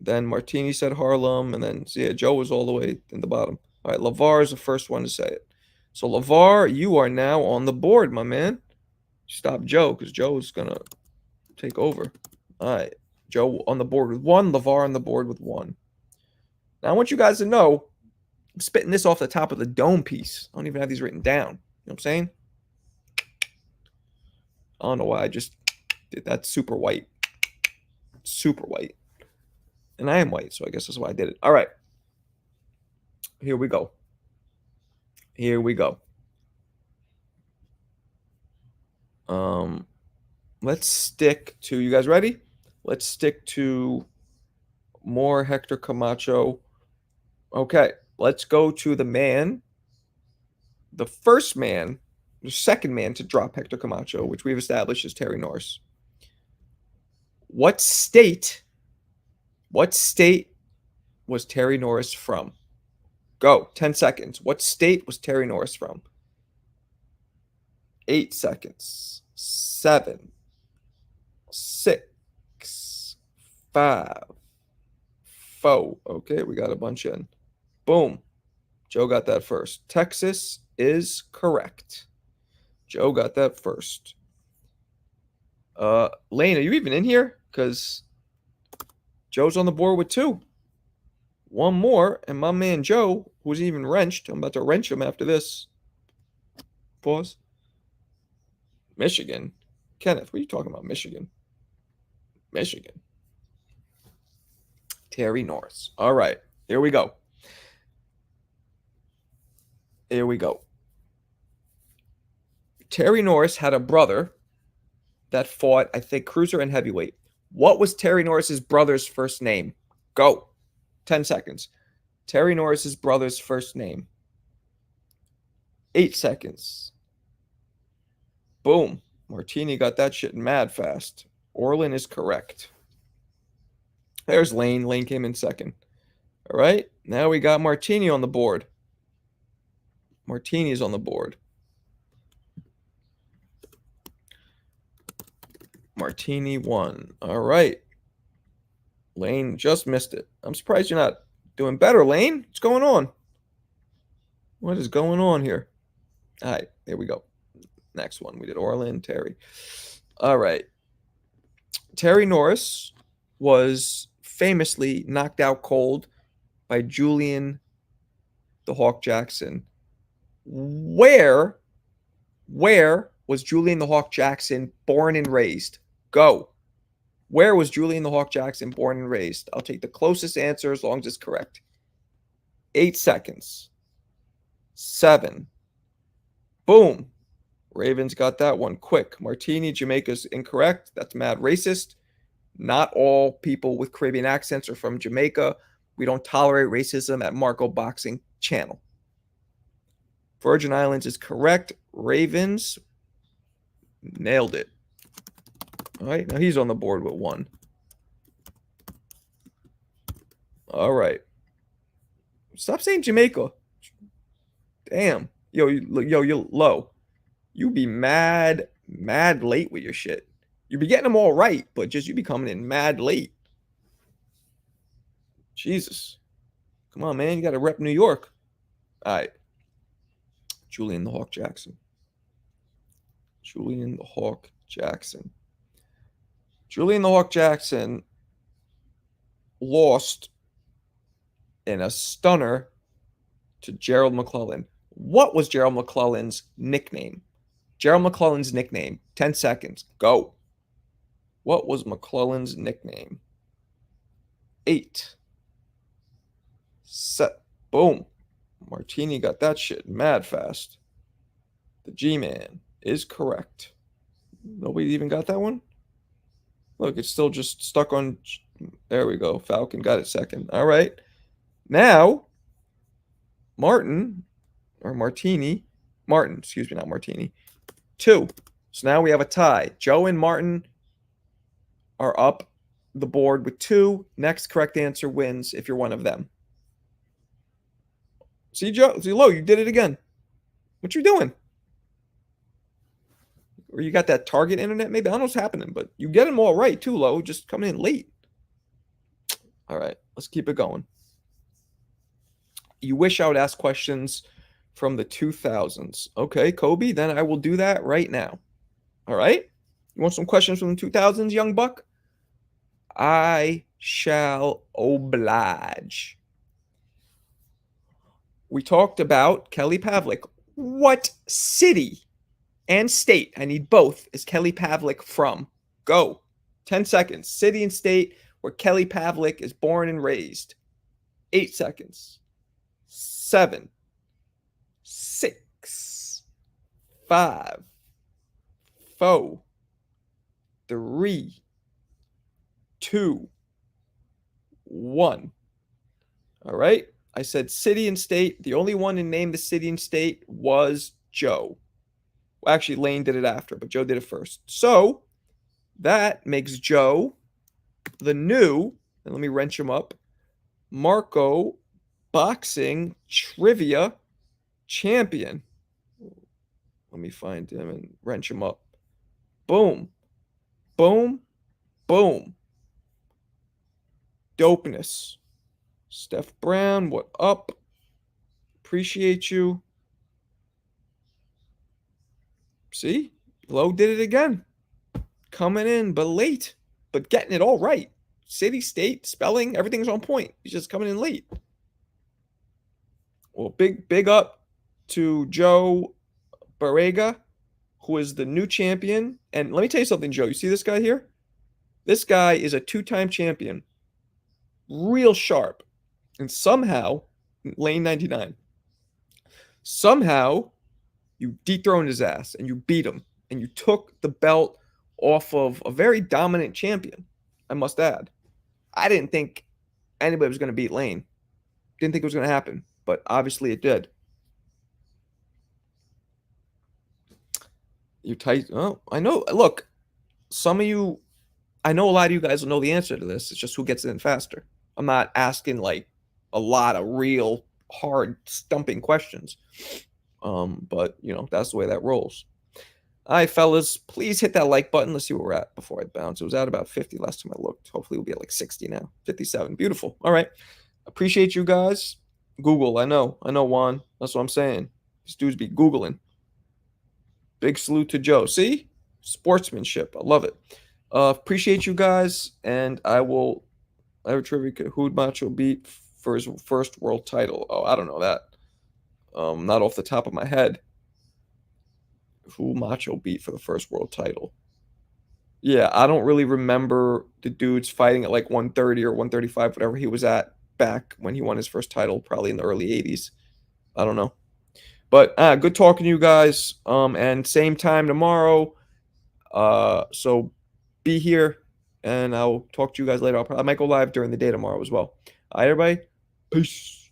Then Martini said Harlem, and then Joe was all the way in the bottom. All right, Lavar is the first one to say it. So Lavar, you are now on the board, my man. Stop Joe, because Joe's gonna take over. All right, Joe on the board with 1, Lavar on the board with 1. Now I want you guys to know, I'm spitting this off the top of the dome piece. I don't even have these written down. You know what I'm saying? I don't know why I just did that. Super white. Super white. And I am white, so I guess that's why I did it. All right. Here we go. Let's stick to, you guys ready? Let's stick to more Hector Camacho. Okay, let's go to the second man to drop Hector Camacho, which we've established is Terry Norris. What state was Terry Norris from? Go. 10 seconds. What state was Terry Norris from? 8 seconds. 7, 6, 5, 4. Okay, we got a bunch in. Boom. Joe got that first. Texas is correct. Joe got that first. Lane, are you even in here? Because Joe's on the board with 2. One more, and my man Joe, who's even wrenched, I'm about to wrench him after this. Pause. Michigan. Kenneth, what are you talking about, Michigan? Michigan. Terry Norris. All right. Here we go. Here we go. Terry Norris had a brother that fought, I think, cruiser and heavyweight. What was Terry Norris's brother's first name? Go. 10 seconds. Terry Norris's brother's first name. 8 seconds. Boom. Martini got that shit mad fast. Orlin is correct. There's Lane. Lane came in second. All right. Now we got Martini on the board. Martini's on the board. Martini won. All right. Lane just missed it. I'm surprised you're not doing better, Lane. What's going on? What is going on here? All right. Here we go. Next one. We did Orlin, Terry. All right. Terry Norris was famously knocked out cold by Julian the Hawk Jackson. Where was Julian the Hawk Jackson born and raised? Go. Where was Julian the Hawk Jackson born and raised? I'll take the closest answer as long as it's correct. 8 seconds. 7. Boom. Ravens got that one quick. Martini, Jamaica's incorrect. That's mad racist. Not all people with Caribbean accents are from Jamaica. We don't tolerate racism at Marco Boxing Channel. Virgin Islands is correct. Ravens nailed it. All right, now he's on the board with 1. All right. Stop saying Jamaica. Damn. Yo, you're low. You be mad late with your shit. You be getting them all right, but just you be coming in mad late. Jesus. Come on, man. You got to rep New York. All right. Julian the Hawk Jackson. Julian the Hawk Jackson. Julian the Hawk Jackson lost in a stunner to Gerald McClellan. What was Gerald McClellan's nickname? Gerald McClellan's nickname. 10 seconds. Go. What was McClellan's nickname? 8. Set. Boom. Martini got that shit mad fast. The G-Man is correct. Nobody even got that one? Look, it's still just stuck on. There we go. Falcon got it second. All right. Now, Martin, excuse me, not Martini. 2. So now we have a tie. Joe and Martin are up the board with 2. Next correct answer wins if you're one of them. See, Joe, see, Lo, you did it again. What you doing? Or you got that Target internet? Maybe I don't know what's happening, but you get them all right too, Lo. Just coming in late. All right, let's keep it going. You wish I would ask questions from the 2000s. Okay, Kobe, then I will do that right now. All right? You want some questions from the 2000s, young buck? I shall oblige. We talked about Kelly Pavlik. What city and state, I need both, is Kelly Pavlik from? Go. 10 seconds. City and state where Kelly Pavlik is born and raised. 8 seconds. 7. 6. 5. 4. 3. 2. 1. All right. I said city and state. The only one to name the city and state was Joe. Well, actually, Lane did it after, but Joe did it first. So that makes Joe the new, and let me wrench him up, Marco Boxing Trivia Champion. Let me find him and wrench him up. Boom. Boom. Boom. Dopeness. Steph Brown, what up? Appreciate you. See? Lowe did it again. Coming in, but late. But getting it all right. City, state, spelling, everything's on point. He's just coming in late. Well, big up to Joe Barrega, who is the new champion. And let me tell you something, Joe. You see this guy here? This guy is a two-time champion, real sharp, and somehow, lane 99, somehow you dethroned his ass and you beat him and you took the belt off of a very dominant champion, I must add. I didn't think anybody was going to beat Lane. Didn't think it was going to happen, but obviously it did. You tight. Oh, I know. Look, some of you, I know a lot of you guys will know the answer to this. It's just who gets it in faster. I'm not asking like a lot of real hard stumping questions. But that's the way that rolls. All right, fellas, please hit that like button. Let's see where we're at before I bounce. It was at about 50 last time I looked. Hopefully we'll be at like 60 now. 57. Beautiful. All right. Appreciate you guys. Google. I know, Juan. That's what I'm saying. These dudes be Googling. Big salute to Joe. See? Sportsmanship. I love it. Appreciate you guys. And I will trivia who'd Macho beat for his first world title. Oh, I don't know that. Not off the top of my head. Who Macho beat for the first world title. Yeah, I don't really remember the dudes fighting at like 130 or 135, whatever he was at back when he won his first title, probably in the early 80s. I don't know. But good talking to you guys. And same time tomorrow. So be here and I'll talk to you guys later. I might go live during the day tomorrow as well. All right, everybody. Peace.